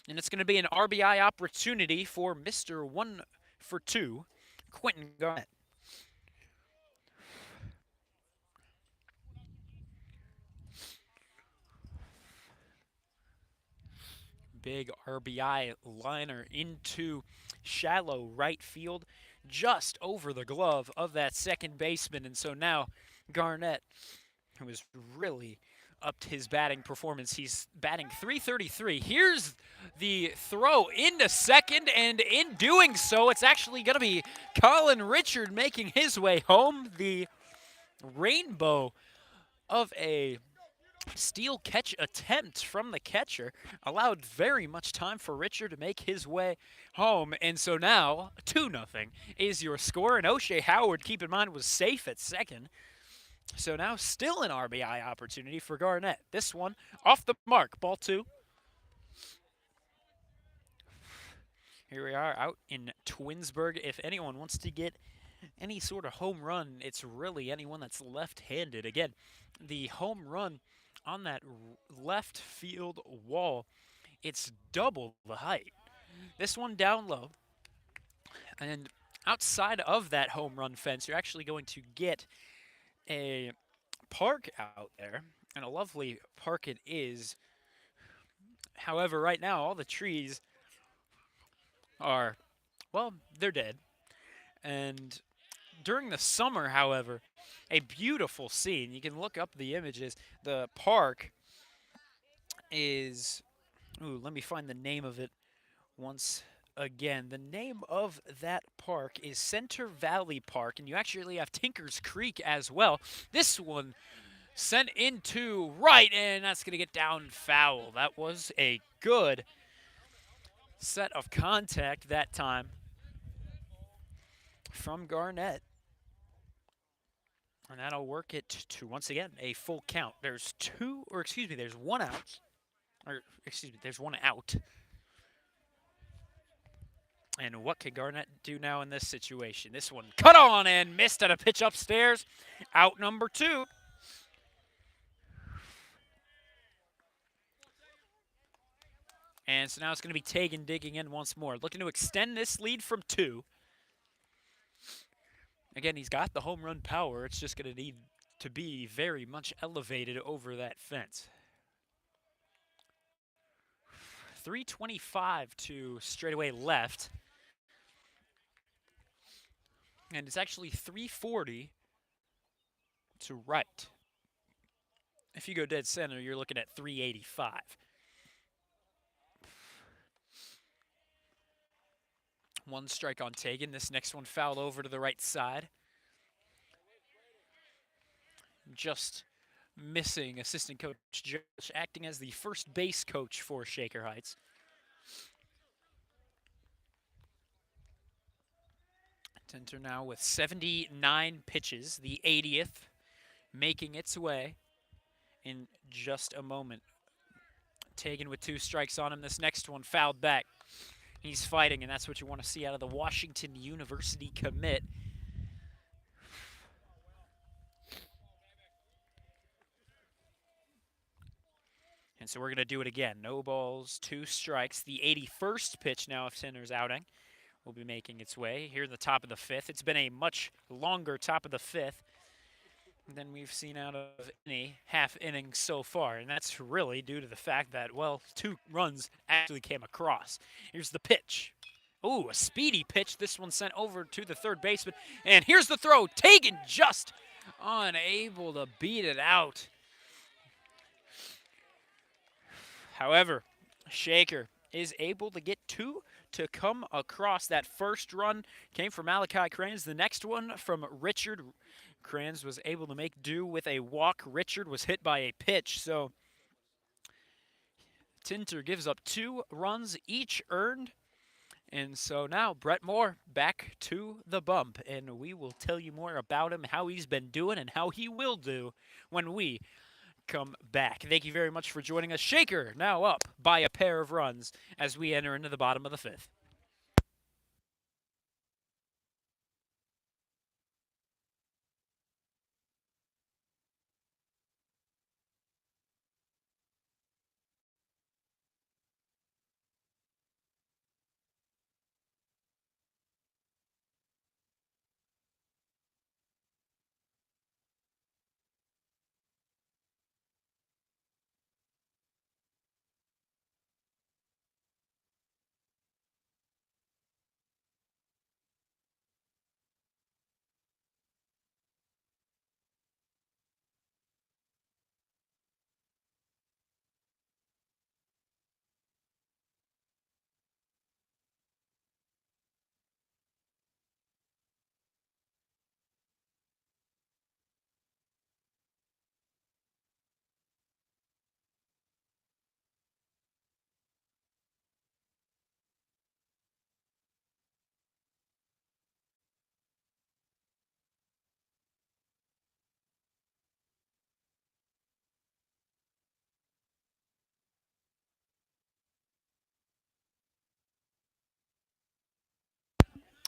And it's going to be an RBI opportunity for Mr. 1 for 2, Quentin Garnett. Big RBI liner into shallow right field. just over the glove of that second baseman. And so now Garnett, who has really upped his batting performance, he's batting .333. Here's the throw into second, and in doing so, it's actually going to be Colin Richard making his way home. The rainbow of a steal catch attempt from the catcher allowed very much time for Richard to make his way home. And so now 2-0 is your score. And O'Shea Howard, keep in mind, was safe at second. So now still an RBI opportunity for Garnett. This one off the mark, ball 2. Here we are out in Twinsburg. If anyone wants to get any sort of home run, it's really anyone that's left-handed. Again, the home run on that left field wall, it's double the height. This one down low. And outside of that home run fence, you're actually going to get a park out there, and a lovely park it is. However, right now, all the trees are, well, they're dead. And during the summer, however, a beautiful scene. You can look up the images. The park is, ooh, let me find the name of it once again. The name of that park is Center Valley Park, and you actually have Tinker's Creek as well. This one sent into right, and that's going to get down foul. That was a good set of contact that time from Garnett. And that'll work it to, once again, a full count. There's there's one out. There's one out. And what can Garnett do now in this situation? This one cut on and missed at a pitch upstairs. Out number 2. And so now it's going to be Tegan digging in once more, looking to extend this lead from 2. Again, he's got the home run power. It's just going to need to be very much elevated over that fence. 325 to straightaway left. And it's actually 340 to right. If you go dead center, you're looking at 385. One strike on Tegan. This next one fouled over to the right side. Just missing assistant coach Josh, acting as the first base coach for Shaker Heights. Tinter now with 79 pitches, the 80th making its way in just a moment. Tegan with 2 strikes on him. This next one fouled back. He's fighting, and that's what you want to see out of the Washington University commit. And so we're going to do it again. No balls, 2 strikes. The 81st pitch now of Tinter's outing will be making its way here in the top of the 5th. It's been a much longer top of the 5th than we've seen out of any half inning so far. And that's really due to the fact that, well, 2 runs actually came across. Here's the pitch. Ooh, a speedy pitch. This one sent over to the third baseman. And here's the throw. Tegan just unable to beat it out. However, Shaker is able to get 2 to come across. That first run came from Malachi Kranz. The next one from Richard. Kranz was able to make do with a walk. Richard was hit by a pitch. So Tinter gives up 2 runs each earned. And so now Brett Moore back to the bump. And we will tell you more about him, how he's been doing, and how he will do when we come back. Thank you very much for joining us. Shaker now up by a pair of runs as we enter into the bottom of the 5th.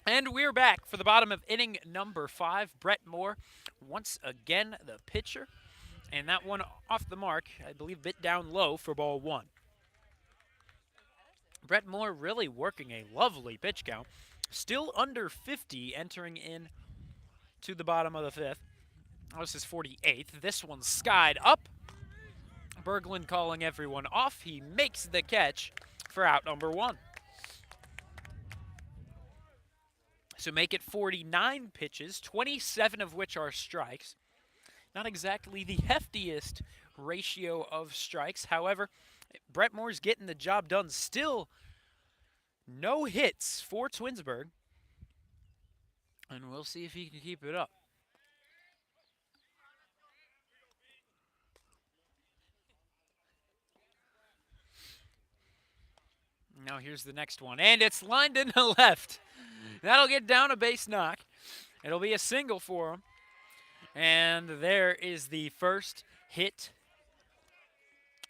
And we're back for the bottom of inning number 5. Brett Moore, once again, the pitcher. And that one off the mark, I believe, bit down low for ball 1. Brett Moore really working a lovely pitch count. Still under 50 entering in to the bottom of the 5th. Oh, this is 48th. This one's skied up. Berglund calling everyone off. He makes the catch for out number 1. So make it 49 pitches, 27 of which are strikes. Not exactly the heftiest ratio of strikes. However, Brett Moore's getting the job done. Still no hits for Twinsburg. And we'll see if he can keep it up. Now here's the next one, and it's lined in the left. That'll get down a base knock. It'll be a single for him. And there is the first hit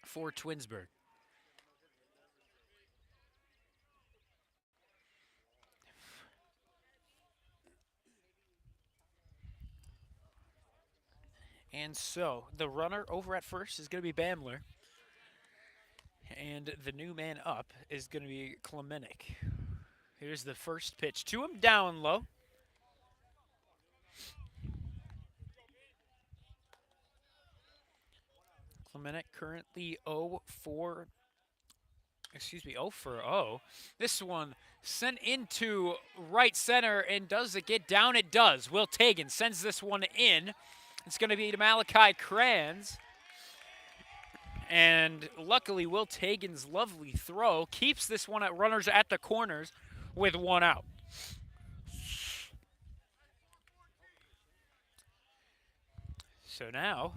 for Twinsburg. And so the runner over at first is going to be Bamler. And the new man up is going to be Klemenik. Here's the first pitch to him, down low. Klemenik currently 0 for 0. This one sent into right center, and does it get down? It does. Will Tagan sends this one in. It's going to be to Malachi Kranz. And luckily, Will Tagan's lovely throw keeps this one at runners at the corners with 1 out. So now,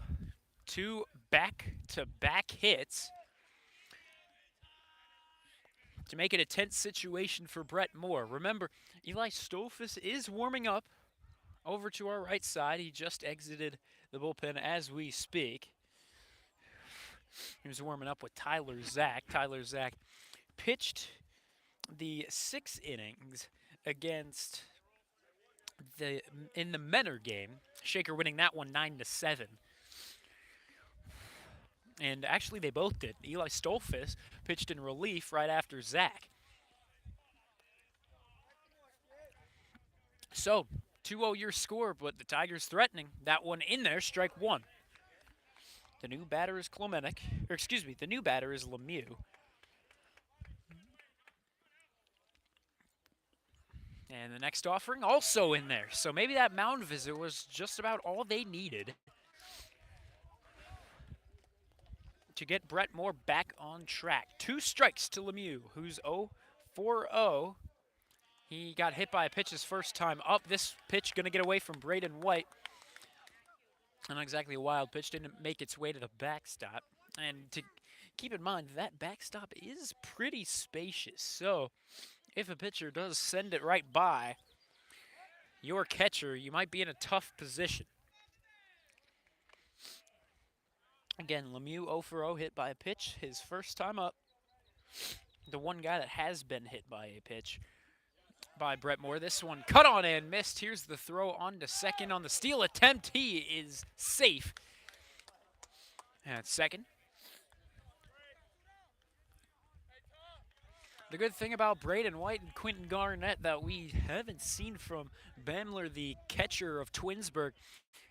2 back-to-back hits to make it a tense situation for Brett Moore. Remember, Eli Stolfus is warming up over to our right side. He just exited the bullpen as we speak. He was warming up with Tyler Zach. Tyler Zach pitched the 6 innings against in the Menor game. Shaker winning that one 9-7. And actually, they both did. Eli Stolfus pitched in relief right after Zach. So, 2-0 your score, but the Tigers threatening. That one in there, strike 1. The new batter is Klemenik. Or excuse me, the new batter is Lemieux. And the next offering also in there. So maybe that mound visit was just about all they needed to get Brett Moore back on track. 2 strikes to Lemieux, who's 0 for 0. He got hit by a pitch his first time up. This pitch going to get away from Braden White. Not exactly a wild pitch, didn't make its way to the backstop. And to keep in mind, that backstop is pretty spacious. So if a pitcher does send it right by your catcher, you might be in a tough position. Again, Lemieux 0 for 0, hit by a pitch his first time up. The one guy that has been hit by a pitch by Brett Moore. This one cut on and missed. Here's the throw on to second on the steal attempt. He is safe at second. The good thing about Braden White and Quentin Garnett that we haven't seen from Bamler, the catcher of Twinsburg,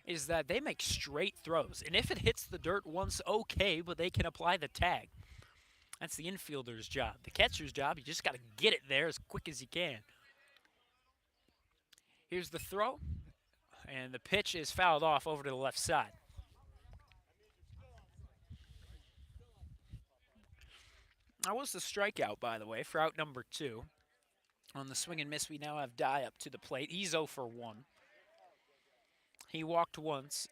is that they make straight throws. And if it hits the dirt once, okay, but they can apply the tag. That's the infielder's job. The catcher's job, you just got to get it there as quick as you can. Here's the throw, and the pitch is fouled off over to the left side. That was the strikeout, by the way, for out number 2. On the swing and miss, we now have Dye up to the plate. He's 0 for 1. He walked once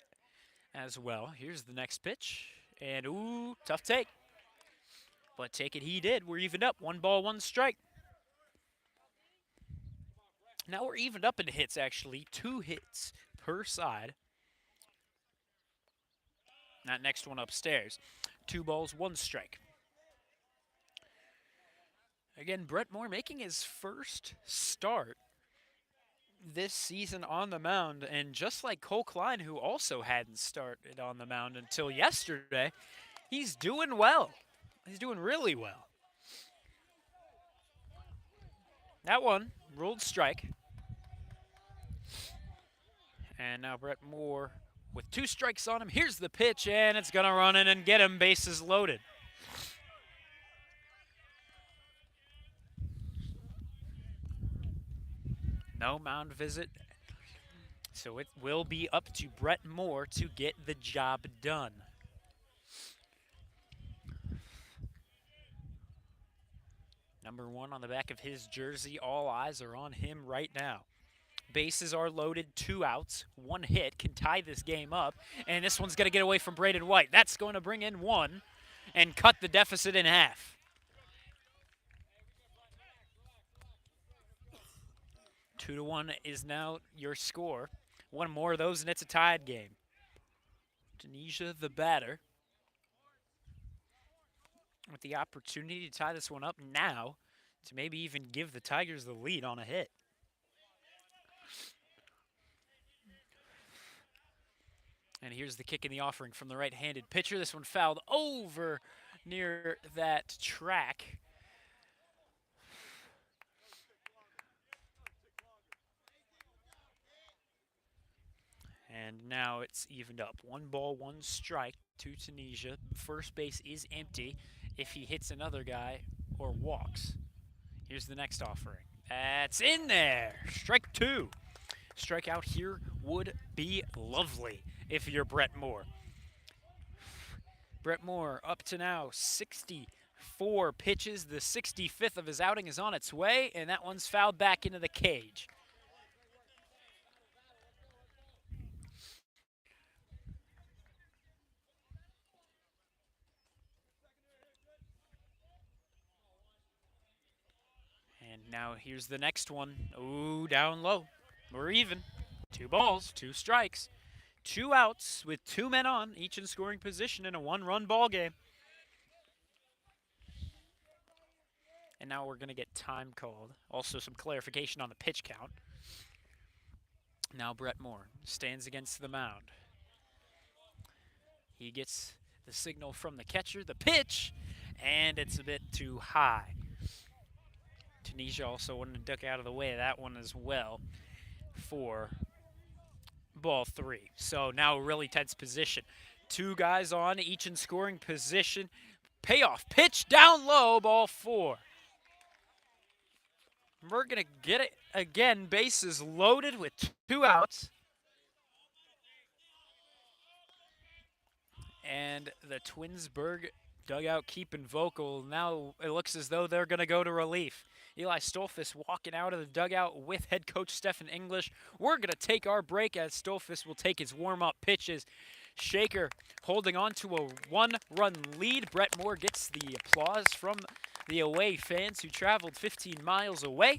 as well. Here's the next pitch, and ooh, tough take. But take it he did. We're evened up. 1 ball, 1 strike. Now we're evened up in hits, actually. 2 hits per side. That next one upstairs. 2 balls, 1 strike. Again, Brett Moore making his first start this season on the mound, and just like Cole Klein, who also hadn't started on the mound until yesterday, he's doing well. He's doing really well. That one ruled strike. And now Brett Moore with 2 strikes on him. Here's the pitch, and it's going to run in and get him, bases loaded. No mound visit. So it will be up to Brett Moore to get the job done. Number 1 on the back of his jersey. All eyes are on him right now. Bases are loaded, 2 outs, 1 hit can tie this game up, and this one's going to get away from Braden White. That's going to bring in 1 and cut the deficit in half. 2-1 is now your score. 1 more of those, and it's a tied game. Tunisia, the batter, with the opportunity to tie this one up now to maybe even give the Tigers the lead on a hit. And here's the kick in the offering from the right-handed pitcher. This one fouled over near that track. And now it's evened up. 1 ball, 1 strike to Tunisia. First base is empty if he hits another guy or walks. Here's the next offering. That's in there. Strike 2. Strikeout here would be lovely if you're Brett Moore. Brett Moore up to now 64 pitches. The 65th of his outing is on its way, and that one's fouled back into the cage. And now here's the next one. Ooh, down low. We're even. 2 balls, 2 strikes, 2 outs with 2 men on, each in scoring position in a 1-run ball game. And now we're going to get time called. Also some clarification on the pitch count. Now Brett Moore stands against the mound. He gets the signal from the catcher, the pitch, and it's a bit too high. Tunisia also wanted to duck out of the way of that one as well for ball 3. So now really tense position. 2 guys on, each in scoring position. Payoff pitch down low, ball 4. We're going to get it again. Bases loaded with 2 outs. And the Twinsburg dugout keeping vocal. Now it looks as though they're going to go to relief. Eli Stolfus walking out of the dugout with head coach Stephen English. We're going to take our break as Stolfus will take his warm-up pitches. Shaker holding on to a 1-run lead. Brett Moore gets the applause from the away fans who traveled 15 miles away.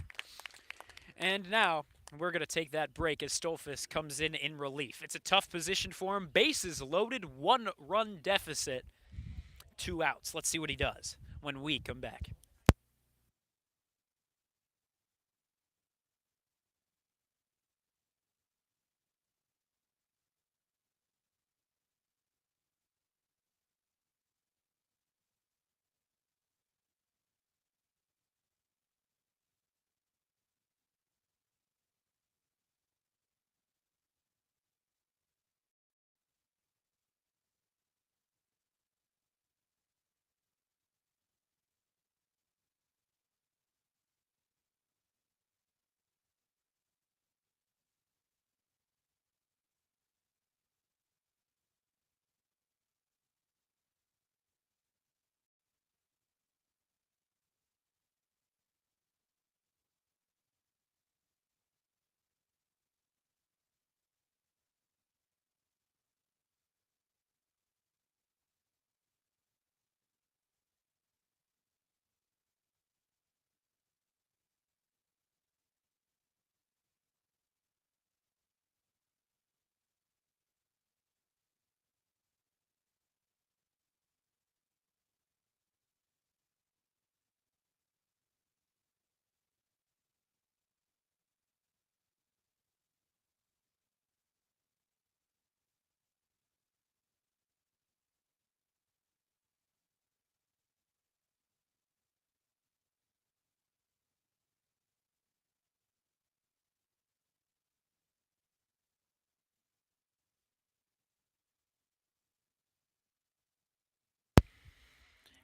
And now we're going to take that break as Stolfus comes in relief. It's a tough position for him. Bases loaded, 1-run deficit, 2 outs. Let's see what he does when we come back.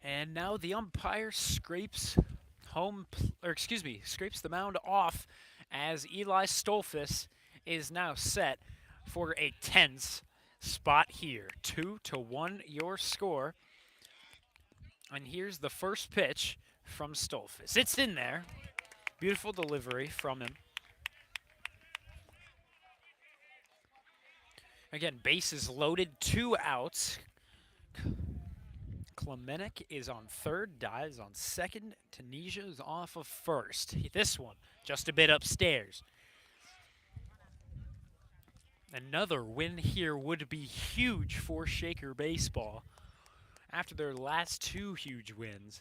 And now the umpire scrapes scrapes the mound off as Eli Stolfus is now set for a tense spot here. 2-1 your score. And here's the first pitch from Stolfus. It's in there. Beautiful delivery from him. Again, bases loaded, 2 outs. Klemenek is on third, Dye is on second, Tunisia is off of first. This one, just a bit upstairs. Another win here would be huge for Shaker baseball. After their last 2 huge wins,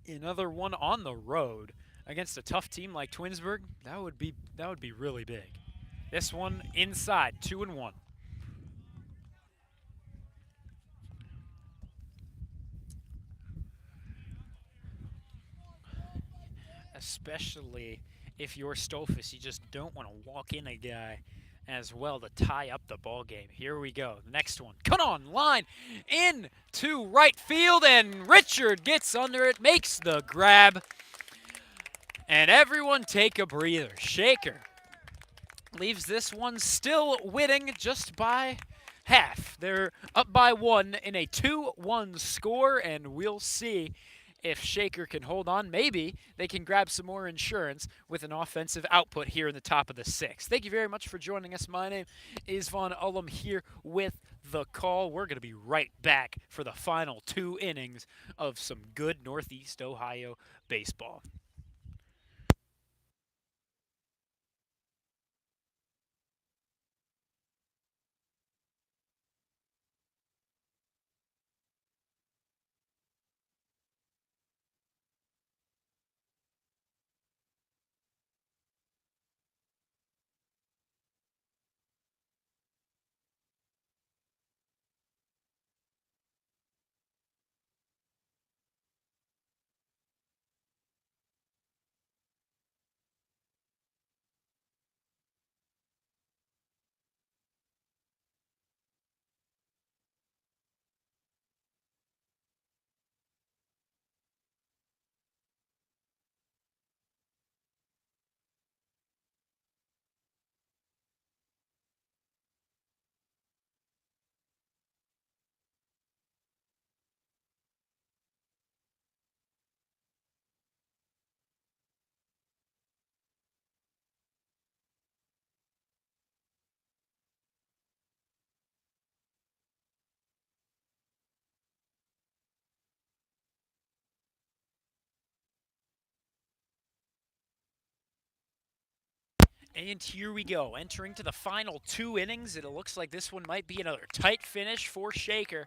another one on the road against a tough team like Twinsburg, that would be really big. This one inside, 2-1. Especially if you're Stolfus, you just don't want to walk in a guy as well to tie up the ball game. Here we go. The next one. Cut on line into right field, and Richard gets under it, makes the grab. And everyone take a breather. Shaker leaves this one still winning just by half. They're up by 1 in a 2-1 score, and we'll see if Shaker can hold on. Maybe they can grab some more insurance with an offensive output here in the top of the 6th. Thank you very much for joining us. My name is Vaughn Ullum here with the call. We're going to be right back for the final 2 innings of some good Northeast Ohio baseball. And here we go, entering to the final 2 innings. It looks like this one might be another tight finish for Shaker.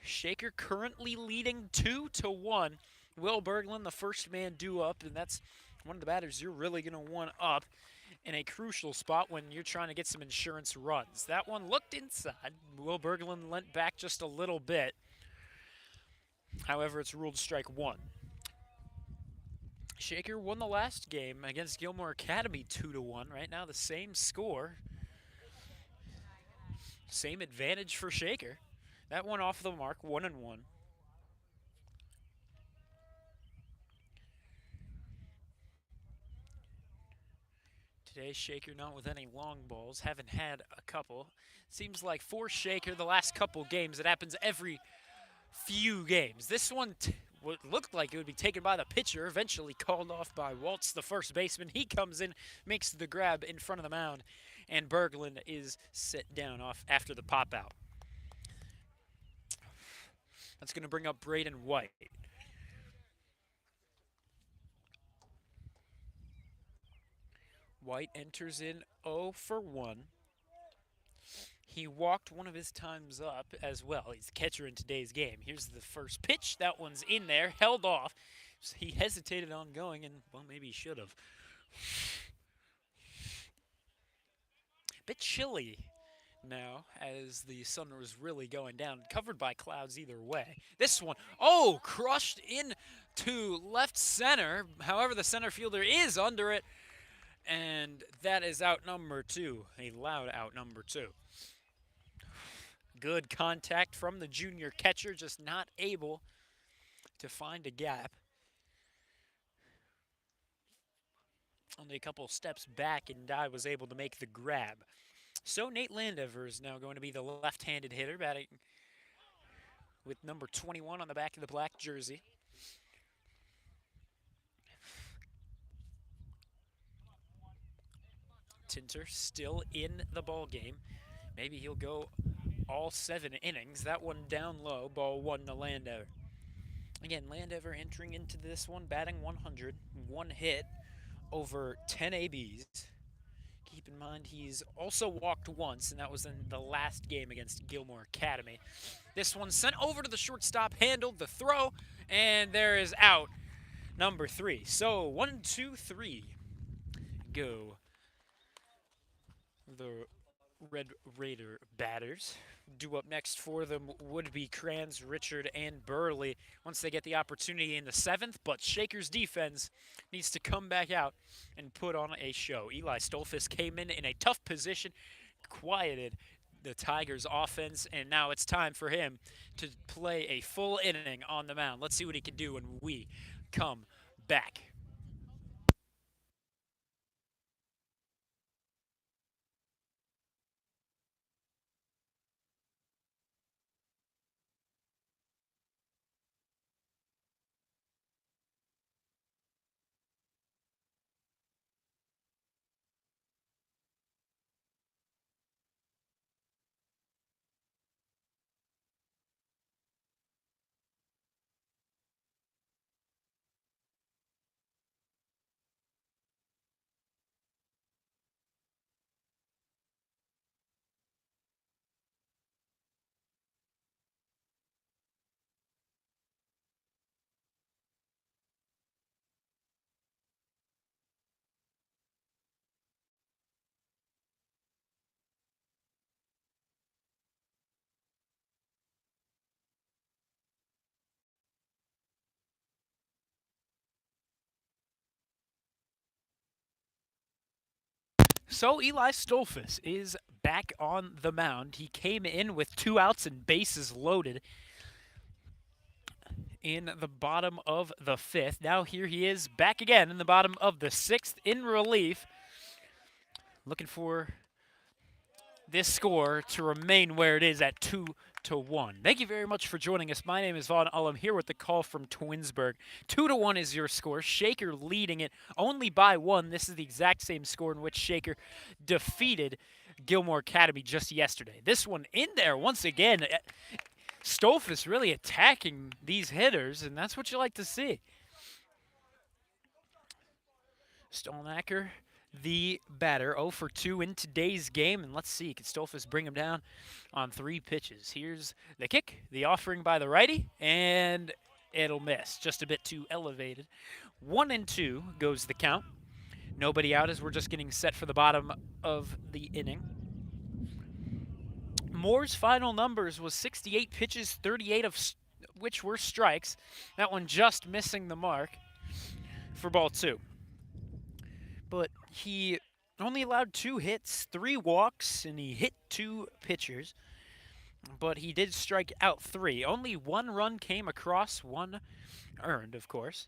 Shaker currently leading 2-1. Will Berglund, the first man due up, and that's one of the batters you're really going to want up in a crucial spot when you're trying to get some insurance runs. That one looked inside. Will Berglund leant back just a little bit. However, it's ruled strike 1. Shaker won the last game against Gilmore Academy 2-1. Right now, the same score. Same advantage for Shaker. That one off the mark, 1-1. Today, Shaker not with any long balls. Haven't had a couple. Seems like for Shaker, the last couple games, it happens every few games. This one looked like it would be taken by the pitcher, eventually called off by Waltz, the first baseman. He comes in, makes the grab in front of the mound, and Berglund is set down off after the pop out. That's going to bring up Braden White. White enters in 0 for 1. He walked one of his times up as well. He's the catcher in today's game. Here's the first pitch. That one's in there, held off. He hesitated on going, and, well, maybe he should have. Bit chilly now as the sun was really going down. Covered by clouds either way. This one, oh, crushed into left center. However, the center fielder is under it. And that is out number 2. A loud out number 2. Good contact from the junior catcher, just not able to find a gap. Only a couple steps back, and Dye was able to make the grab. So Nate Landover is now going to be the left-handed hitter, batting with number 21 on the back of the black jersey. Tinter still in the ball game. Maybe he'll go all 7 innings. That one down low, ball 1 to Landover. Again, Landover entering into this one, batting 100, 1 hit over 10 ABs. Keep in mind he's also walked once, and that was in the last game against Gilmore Academy. This one sent over to the shortstop, handled the throw, and there is out number 3. So 1, 2, 3 go the Red Raider batters. Due up next for them would be Kranz, Richard, and Burley once they get the opportunity in the 7th, but Shaker's defense needs to come back out and put on a show. Eli Stolfus came in a tough position, quieted the Tigers' offense, and now it's time for him to play a full inning on the mound. Let's see what he can do when we come back. So Eli Stolfus is back on the mound. He came in with 2 outs and bases loaded in the bottom of the 5th. Now here he is back again in the bottom of the 6th in relief, looking for this score to remain where it is at 2-1. Thank you very much for joining us. My name is Vaughn Ullum here with the call from Twinsburg. 2-1 is your score. Shaker leading it only by 1. This is the exact same score in which Shaker defeated Gilmore Academy just yesterday. This one in there once again. Stolfus really attacking these hitters, and that's what you like to see. Stolnacker, the batter, 0 for 2 in today's game, and let's see, can Stolfus bring him down on 3 pitches? Here's the kick, the offering by the righty, and it'll miss, just a bit too elevated. 1-2 goes the count. Nobody out as we're just getting set for the bottom of the inning. Moore's final numbers was 68 pitches, 38 of which were strikes. That one just missing the mark for ball 2. But he only allowed 2 hits, 3 walks, and he hit 2 pitchers. But he did strike out 3. Only 1 run came across, 1 earned, of course.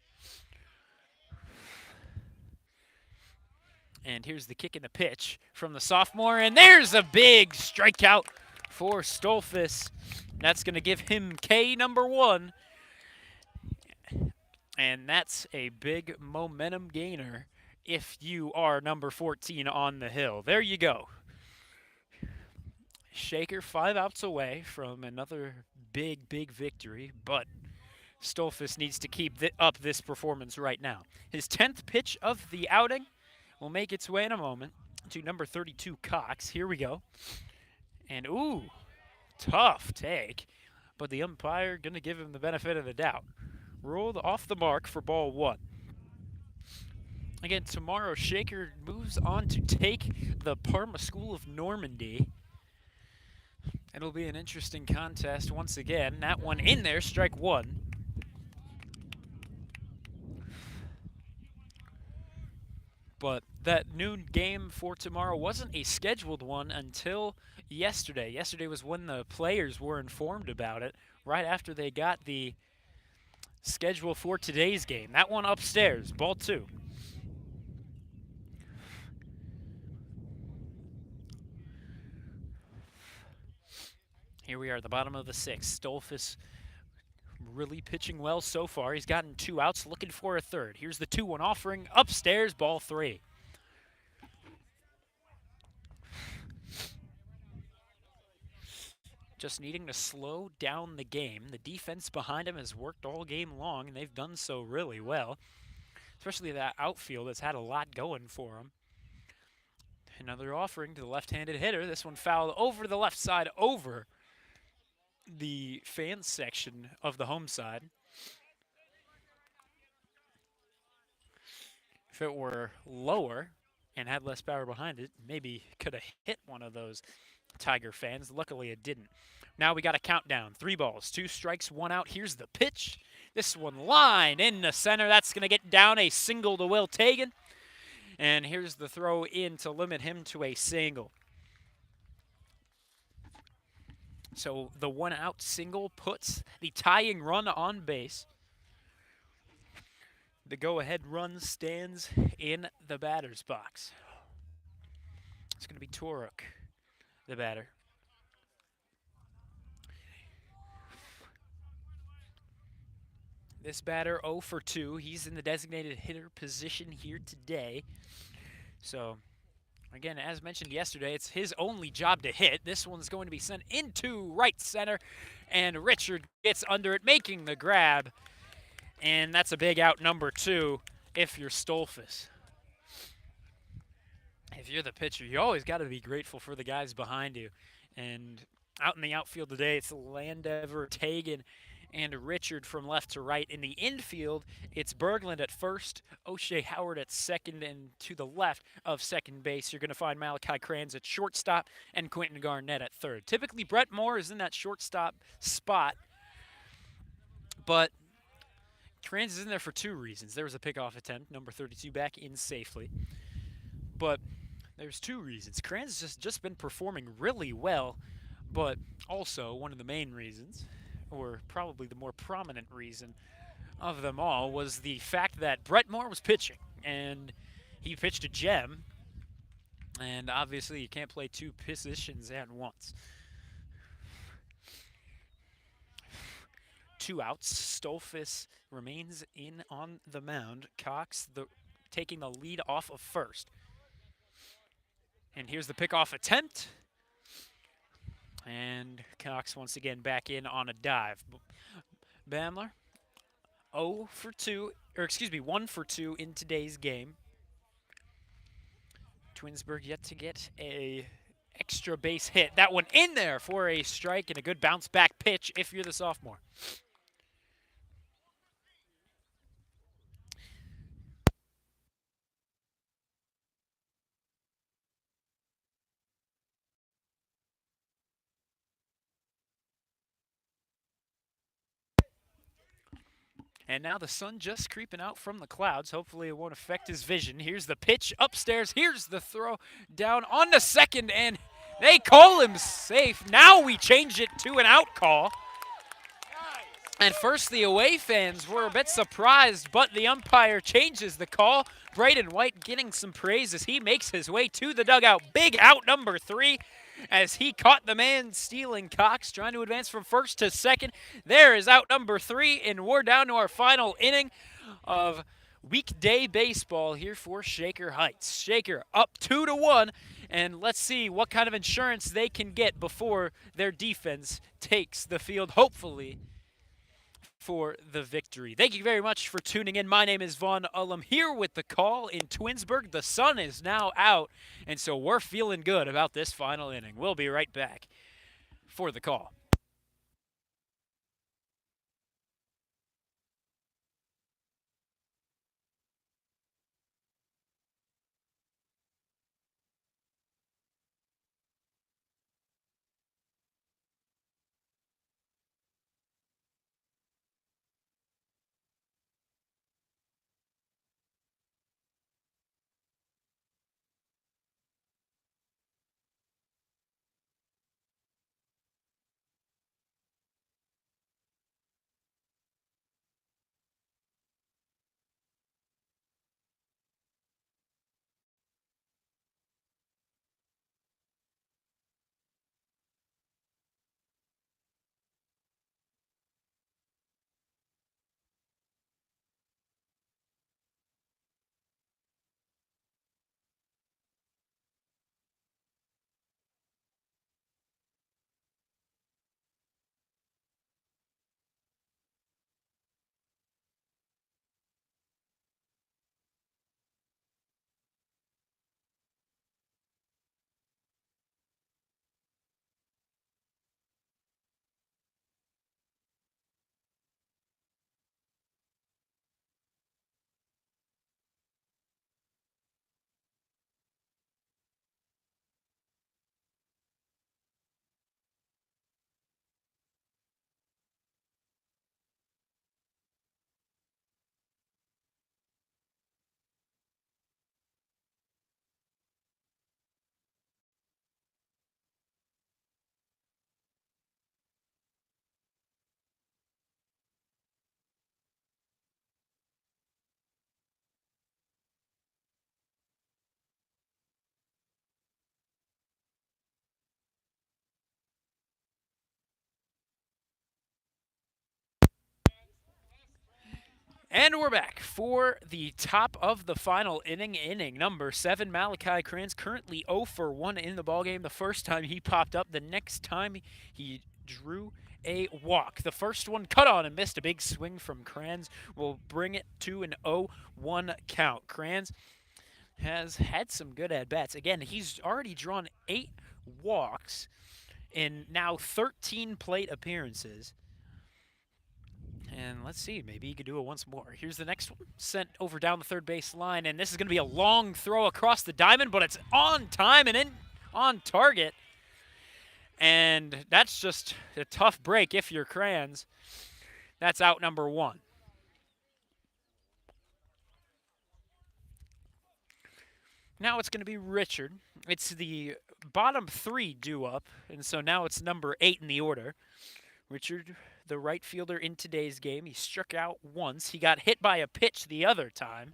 And here's the kick and the pitch from the sophomore, and there's a big strikeout for Stolfus. That's going to give him K number 1. And that's a big momentum gainer if you are number 14 on the hill. There you go. Shaker 5 outs away from another big victory, but Stolfus needs to keep up this performance right now. His 10th pitch of the outing will make its way in a moment to number 32, Cox. Here we go. And, ooh, tough take, but the umpire going to give him the benefit of the doubt. Ruled off the mark for ball 1. Again, tomorrow, Shaker moves on to take the Parma School of Normandy. It'll be an interesting contest once again. That one in there, strike 1. But that noon game for tomorrow wasn't a scheduled one until yesterday. Yesterday was when the players were informed about it, right after they got the schedule for today's game. That one upstairs, ball 2. Here we are at the bottom of the 6th. Stolfus really pitching well so far. He's gotten 2 outs, looking for a third. Here's the 2-1 offering upstairs, ball 3. Just needing to slow down the game. The defense behind him has worked all game long, and they've done so really well. Especially that outfield has had a lot going for him. Another offering to the left-handed hitter. This one fouled over the left side, over the fan section of the home side. If it were lower and had less power behind it, maybe could have hit one of those Tiger fans. Luckily, it didn't. Now we got a countdown. 3 balls, 2 strikes, 1 out. Here's the pitch. This one line in the center. That's going to get down a single to Will Tagan. And here's the throw in to limit him to a single. So the 1-out single puts the tying run on base. The go-ahead run stands in the batter's box. It's going to be Toruk, the batter. This batter 0 for 2. He's in the designated hitter position here today. So, again, as mentioned yesterday, it's his only job to hit. This one's going to be sent into right center, and Richard gets under it, making the grab. And that's a big out, number 2, if you're Stolfus. If you're the pitcher, you always got to be grateful for the guys behind you. And out in the outfield today, it's Landever, Tagan, and Richard from left to right. In the infield, it's Berglund at first, O'Shea Howard at second, and to the left of second base, you're going to find Malachi Kranz at shortstop and Quentin Garnett at third. Typically, Brett Moore is in that shortstop spot, but Kranz is in there for 2 reasons. There was a pickoff attempt, number 32 back in safely, but there's 2 reasons. Kranz has just been performing really well, but also one of the main reasons, or probably the more prominent reason of them all, was the fact that Brett Moore was pitching, and he pitched a gem, and obviously you can't play 2 positions at once. 2 outs. Stolfus remains in on the mound. Cox taking the lead off of first. And here's the pickoff attempt. And Cox once again back in on a dive. Bamler 1 for 2 in today's game. Twinsburg yet to get a extra base hit. That one in there for a strike and a good bounce back pitch if you're the sophomore. And now the sun just creeping out from the clouds. Hopefully it won't affect his vision. Here's the pitch upstairs. Here's the throw down on the second, and they call him safe. Now we change it to an out call. At first, the away fans were a bit surprised, but the umpire changes the call. Braden White getting some praise as he makes his way to the dugout. Big out number 3 as he caught the man stealing. Cox trying to advance from first to second. There is out number 3, and we're down to our final inning of weekday baseball here for Shaker Heights. Shaker up 2-1, and let's see what kind of insurance they can get before their defense takes the field, hopefully, for the victory. Thank you very much for tuning in. My name is Vaughn Ullum here with the call in Twinsburg. The sun is now out, and so we're feeling good about this final inning. We'll be right back for the call. And we're back for the top of the final inning number 7. Malachi Kranz currently 0 for 1 in the ballgame. The first time he popped up, the next time he drew a walk. The first one cut on and missed. A big swing from Kranz will bring it to an 0-1 count. Kranz has had some good at-bats. Again, he's already drawn 8 walks in now 13 plate appearances. And let's see, maybe he could do it once more. Here's the next one, sent over down the third base line, and this is going to be a long throw across the diamond, but it's on time and on target. And that's just a tough break if you're Kranz. That's out number 1. Now it's going to be Richard. It's the bottom 3 due up, and so now it's number 8 in the order. Richard, the right fielder in today's game. He struck out once. He got hit by a pitch the other time.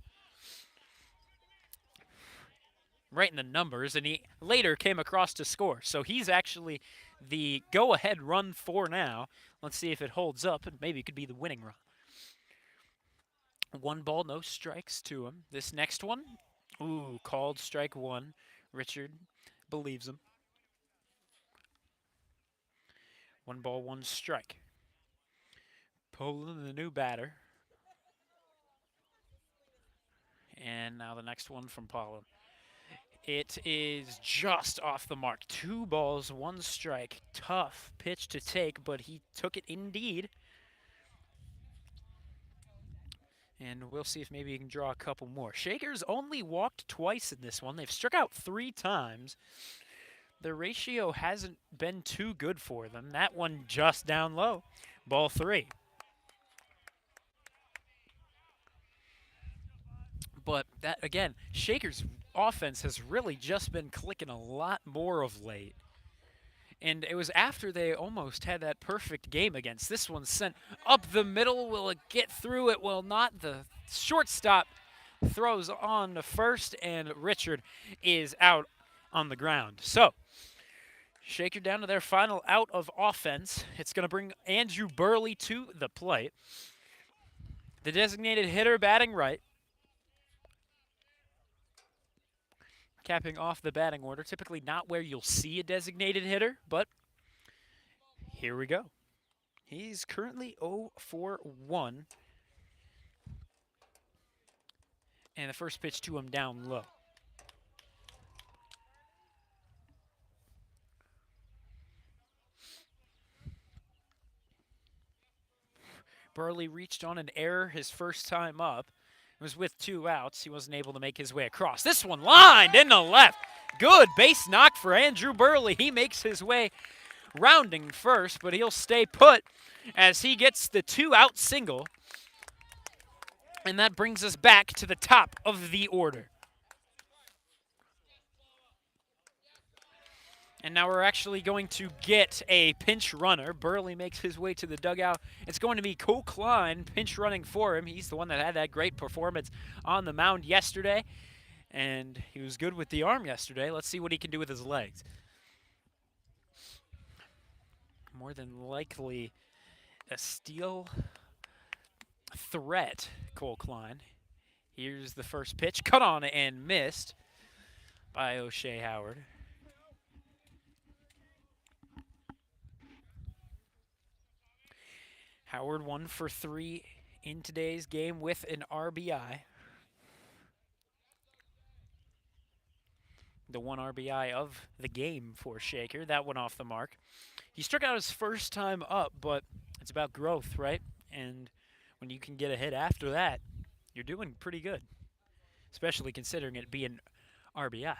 Right in the numbers, and he later came across to score. So he's actually the go-ahead run for now. Let's see if it holds up, and maybe it could be the winning run. 1 ball, no strikes to him. This next one, ooh, called strike 1. Richard believes him. 1 ball, 1 strike. Poland, the new batter. And now the next one from Poland. It is just off the mark. 2 balls, 1 strike. Tough pitch to take, but he took it indeed. And we'll see if maybe he can draw a couple more. Shakers only walked twice in this one. They've struck out 3 times. The ratio hasn't been too good for them. That one just down low. Ball 3. But that, again, Shakers' offense has really just been clicking a lot more of late. And it was after they almost had that perfect game against. This one sent up the middle. Will it get through? It will not. The shortstop throws on to first, and Richard is out on the ground. So, Shaker down to their final out of offense. It's going to bring Andrew Burley to the plate. The designated hitter batting right. Capping off the batting order. Typically not where you'll see a designated hitter, but here we go. He's currently 0 for 1. And the first pitch to him down low. Burley reached on an error his first time up. It was with 2 outs. He wasn't able to make his way across. This one lined in the left. Good base knock for Andrew Burley. He makes his way rounding first, but he'll stay put as he gets the 2-out single. And that brings us back to the top of the order. And now we're actually going to get a pinch runner. Burley makes his way to the dugout. It's going to be Cole Klein pinch running for him. He's the one that had that great performance on the mound yesterday. And he was good with the arm yesterday. Let's see what he can do with his legs. More than likely a steal threat, Cole Klein. Here's the first pitch. Cut on and missed by O'Shea Howard. Howard 1 for 3 in today's game with an RBI. The 1 RBI of the game for Shaker. That went off the mark. He struck out his first time up, but it's about growth, right? And when you can get a hit after that, you're doing pretty good, especially considering it being RBI.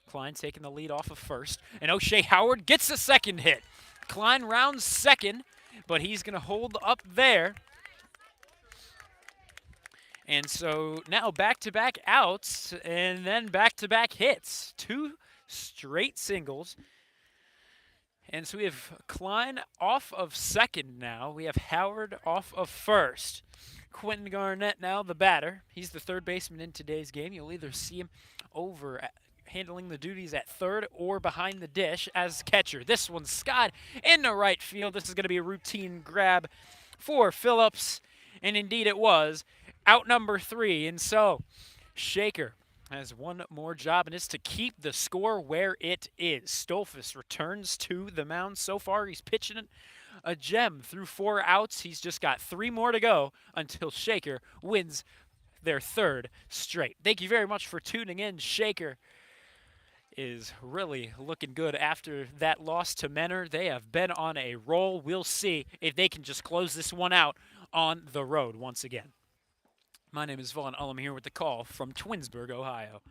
Klein taking the lead off of first, and O'Shea Howard gets a second hit. Klein rounds second, but he's going to hold up there. And so now back-to-back outs and then back-to-back hits. 2 straight singles. And so we have Klein off of second now. We have Howard off of first. Quentin Garnett now the batter. He's the third baseman in today's game. You'll either see him over handling the duties at third or behind the dish as catcher. This one's skied into right field. This is going to be a routine grab for Phillips. And indeed it was. Out number 3. And so Shaker has one more job, and it's to keep the score where it is. Stolfus returns to the mound. So far, he's pitching a gem through 4 outs. He's just got 3 more to go until Shaker wins their 3rd straight. Thank you very much for tuning in. Shaker is really looking good after that loss to Menor. They have been on a roll. We'll see if they can just close this one out on the road once again. My name is Vaughn Ullum here with the call from Twinsburg, Ohio.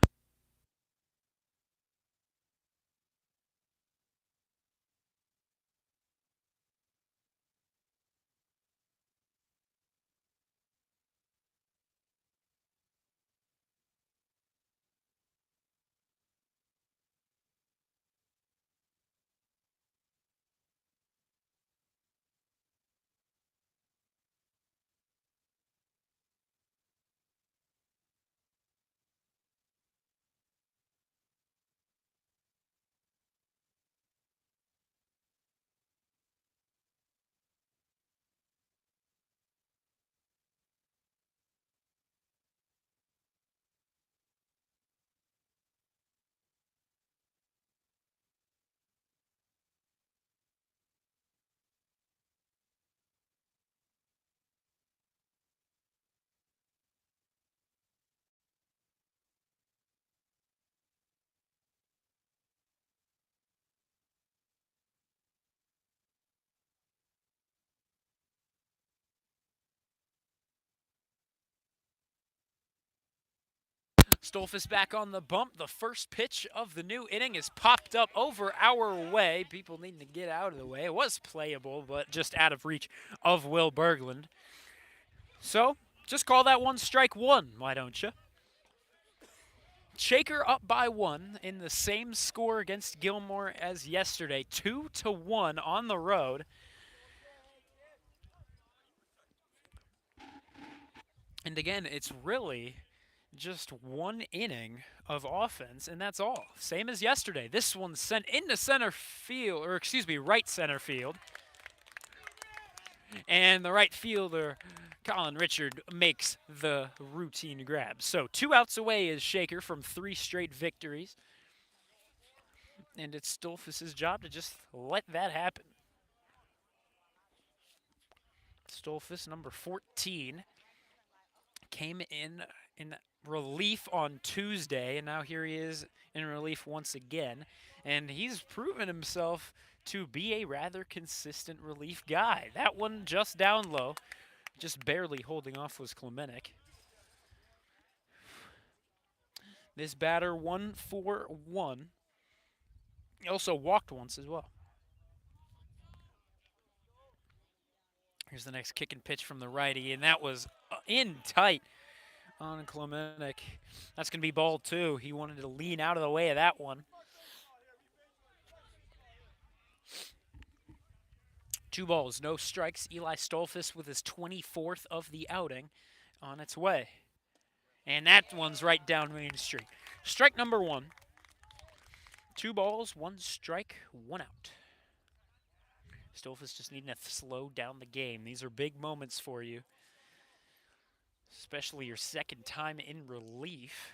Stolfus back on the bump. The first pitch of the new inning is popped up over our way. People needing to get out of the way. It was playable, but just out of reach of Will Berglund. So, just call that one strike one, why don't you? Shaker up by 1 in the same score against Gilmore as yesterday. 2-1 on the road. And again, it's really just 1 inning of offense, and that's all. Same as yesterday. This one's sent into center field, or excuse me, right center field. And the right fielder, Colin Richard, makes the routine grab. So 2 outs away is Shaker from 3 straight victories. And it's Stolfus' job to just let that happen. Stolfus, number 14, came in relief on Tuesday, and now here he is in relief once again. And he's proven himself to be a rather consistent relief guy. That one just down low, just barely holding off was Klemenik. This batter 1-for-1. He also walked once as well. Here's the next kick and pitch from the righty, and that was in tight on Klemenik. That's going to be ball 2. He wanted to lean out of the way of that one. 2 balls, no strikes. Eli Stolfus with his 24th of the outing on its way. And that one's right down Main Street. Strike number 1. 2 balls, 1 strike, 1 out. Stolfus just needing to slow down the game. These are big moments for you, especially your second time in relief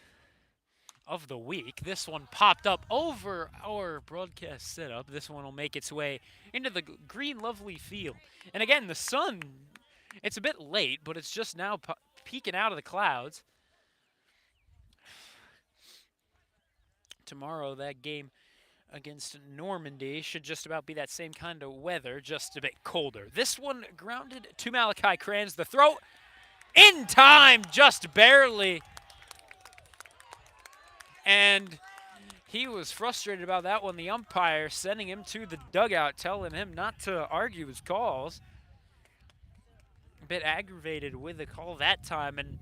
of the week. This one popped up over our broadcast setup. This one will make its way into the green lovely field. And again, the sun, it's a bit late, but it's just now peeking out of the clouds. Tomorrow, that game against Normandy should just about be that same kind of weather, just a bit colder. This one grounded to Malachi Kranz. The throw in time, just barely. And he was frustrated about that one. The umpire sending him to the dugout, telling him not to argue his calls. A bit aggravated with the call that time, and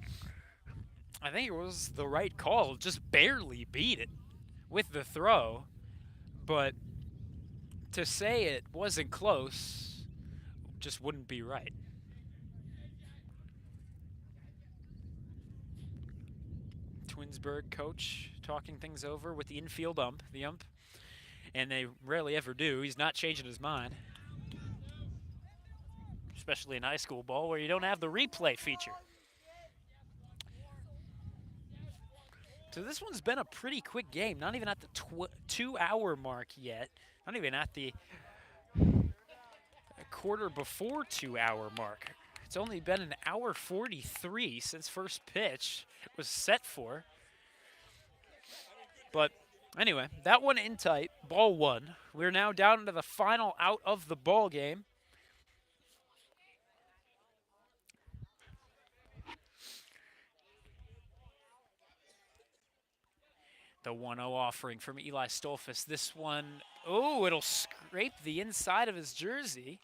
I think it was the right call. Just barely beat it with the throw. But to say it wasn't close just wouldn't be right. Twinsburg coach talking things over with the infield ump, and they rarely ever do. He's not changing his mind. especially in high school ball where you don't have the replay feature. So this one's been a pretty quick game, not even at the 2-hour mark yet, not even at the quarter before 2-hour mark. It's only been an hour 43 since first pitch was set for. But anyway, that one in tight, ball one. We're now down to the final out of the ball game. The 1-0 offering from Eli Stolfus. This one, oh, it'll scrape the inside of his jersey.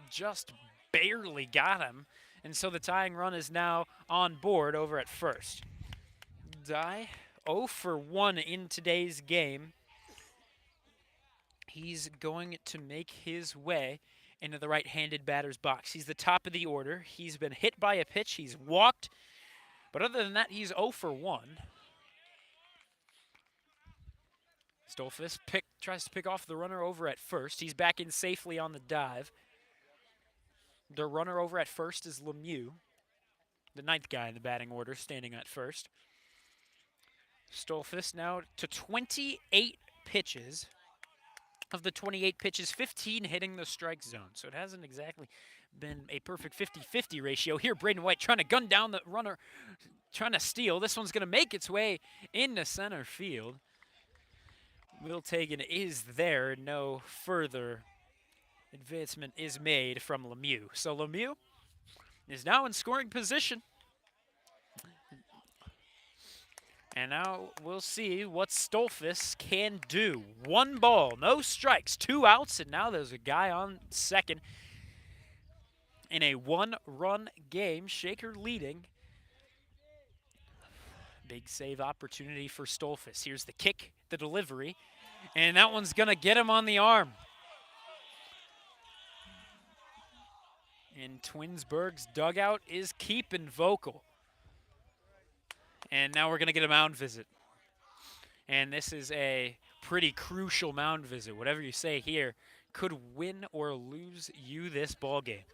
Just barely got him. And so the tying run is now on board over at first. Die 0 for 1 in today's game. He's going to make his way into the right-handed batter's box. He's the top of the order. He's been hit by a pitch. He's walked. But other than that, he's 0 for 1. Stolfus tries to pick off the runner over at first. He's back in safely on the dive. The runner over at first is Lemieux, the 9th guy in the batting order, standing at first. Stolfus now to 28 pitches. Of the 28 pitches, 15 hitting the strike zone. So it hasn't exactly been a perfect 50-50 ratio. Here, Braden White trying to gun down the runner, trying to steal. This one's going to make its way into center field. Will Tagan is there. No further advancement is made from Lemieux. So Lemieux is now in scoring position. And now we'll see what Stolfus can do. 1 ball, no strikes, 2 outs, and now there's a guy on second. In a 1-run game, Shaker leading. Big save opportunity for Stolfus. Here's the kick, the delivery, and that one's going to get him on the arm. And Twinsburg's dugout is keeping vocal. And now we're going to get a mound visit. And this is a pretty crucial mound visit. Whatever you say here could win or lose you this ball game.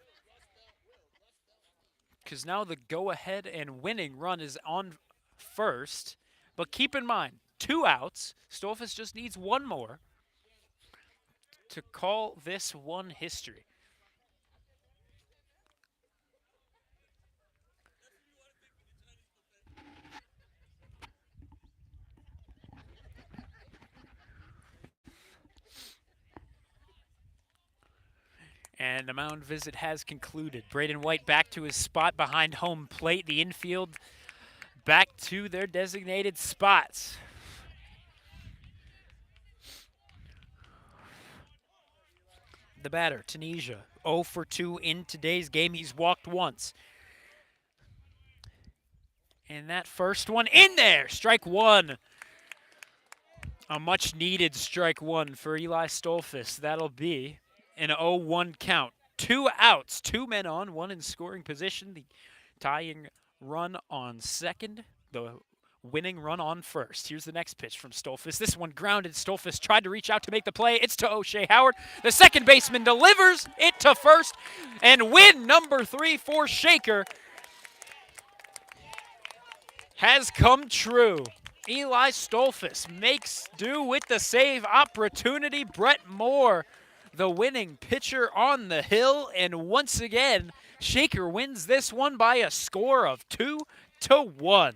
Because now the go-ahead and winning run is on first. But keep in mind, 2 outs. Stolfus just needs 1 more to call this one history. And the mound visit has concluded. Braden White back to his spot behind home plate. The infield back to their designated spots. The batter, Tunisia, 0 for 2 in today's game. He's walked once. And that first one in there, strike 1. A much needed strike 1 for Eli Stolfus. That'll be an 0-1 count. 2 outs, 2 men on, 1 in scoring position. The tying run on second, the winning run on first. Here's the next pitch from Stolfus. This one grounded. Stolfus tried to reach out to make the play. It's to O'Shea Howard. The second baseman delivers it to first, and win number 3 for Shaker has come true. Eli Stolfus makes do with the save opportunity. Brett Moore, the winning pitcher on the hill, and once again, Shaker wins this one by a score of 2-1.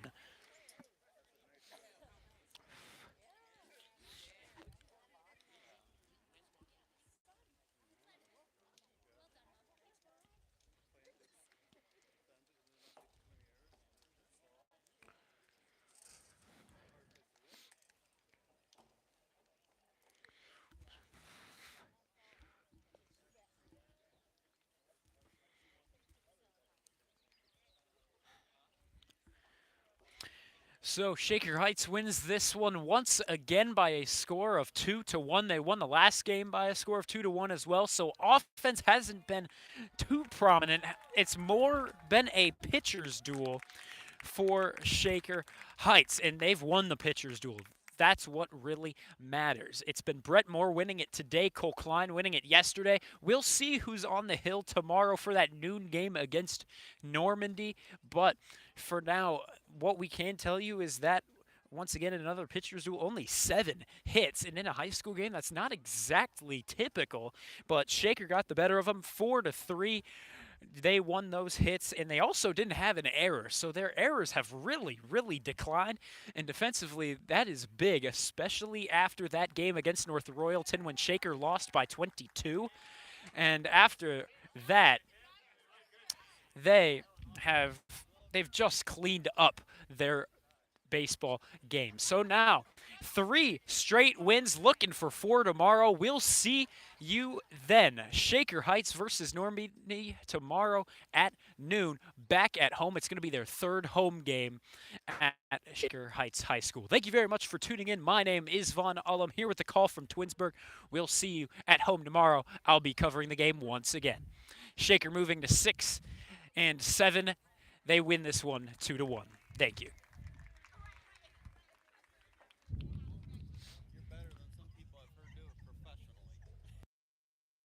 So Shaker Heights wins this one once again by a score of 2-1. They won the last game by a score of 2-1 as well. So offense hasn't been too prominent. It's more been a pitcher's duel for Shaker Heights, and they've won the pitcher's duel. That's what really matters. It's been Brett Moore winning it today, Cole Klein winning it yesterday. We'll see who's on the hill tomorrow for that noon game against Normandy. But for now, what we can tell you is that once again, in another pitcher's duel, only 7 hits. And in a high school game, that's not exactly typical. But Shaker got the better of them 4-3. They won those hits, and they also didn't have an error. So their errors have really, really declined. And defensively, that is big, especially after that game against North Royalton when Shaker lost by 22. And after that, they've just cleaned up their baseball game. So now, 3 straight wins, looking for 4 tomorrow. We'll see you then. Shaker Heights versus Normandy tomorrow at noon, back at home. It's going to be their 3rd home game at Shaker Heights High School. Thank you very much for tuning in. My name is Vaughn Ullum, here with the call from Twinsburg. We'll see you at home tomorrow. I'll be covering the game once again. Shaker moving to 6-7. They win this one 2-1. Thank you.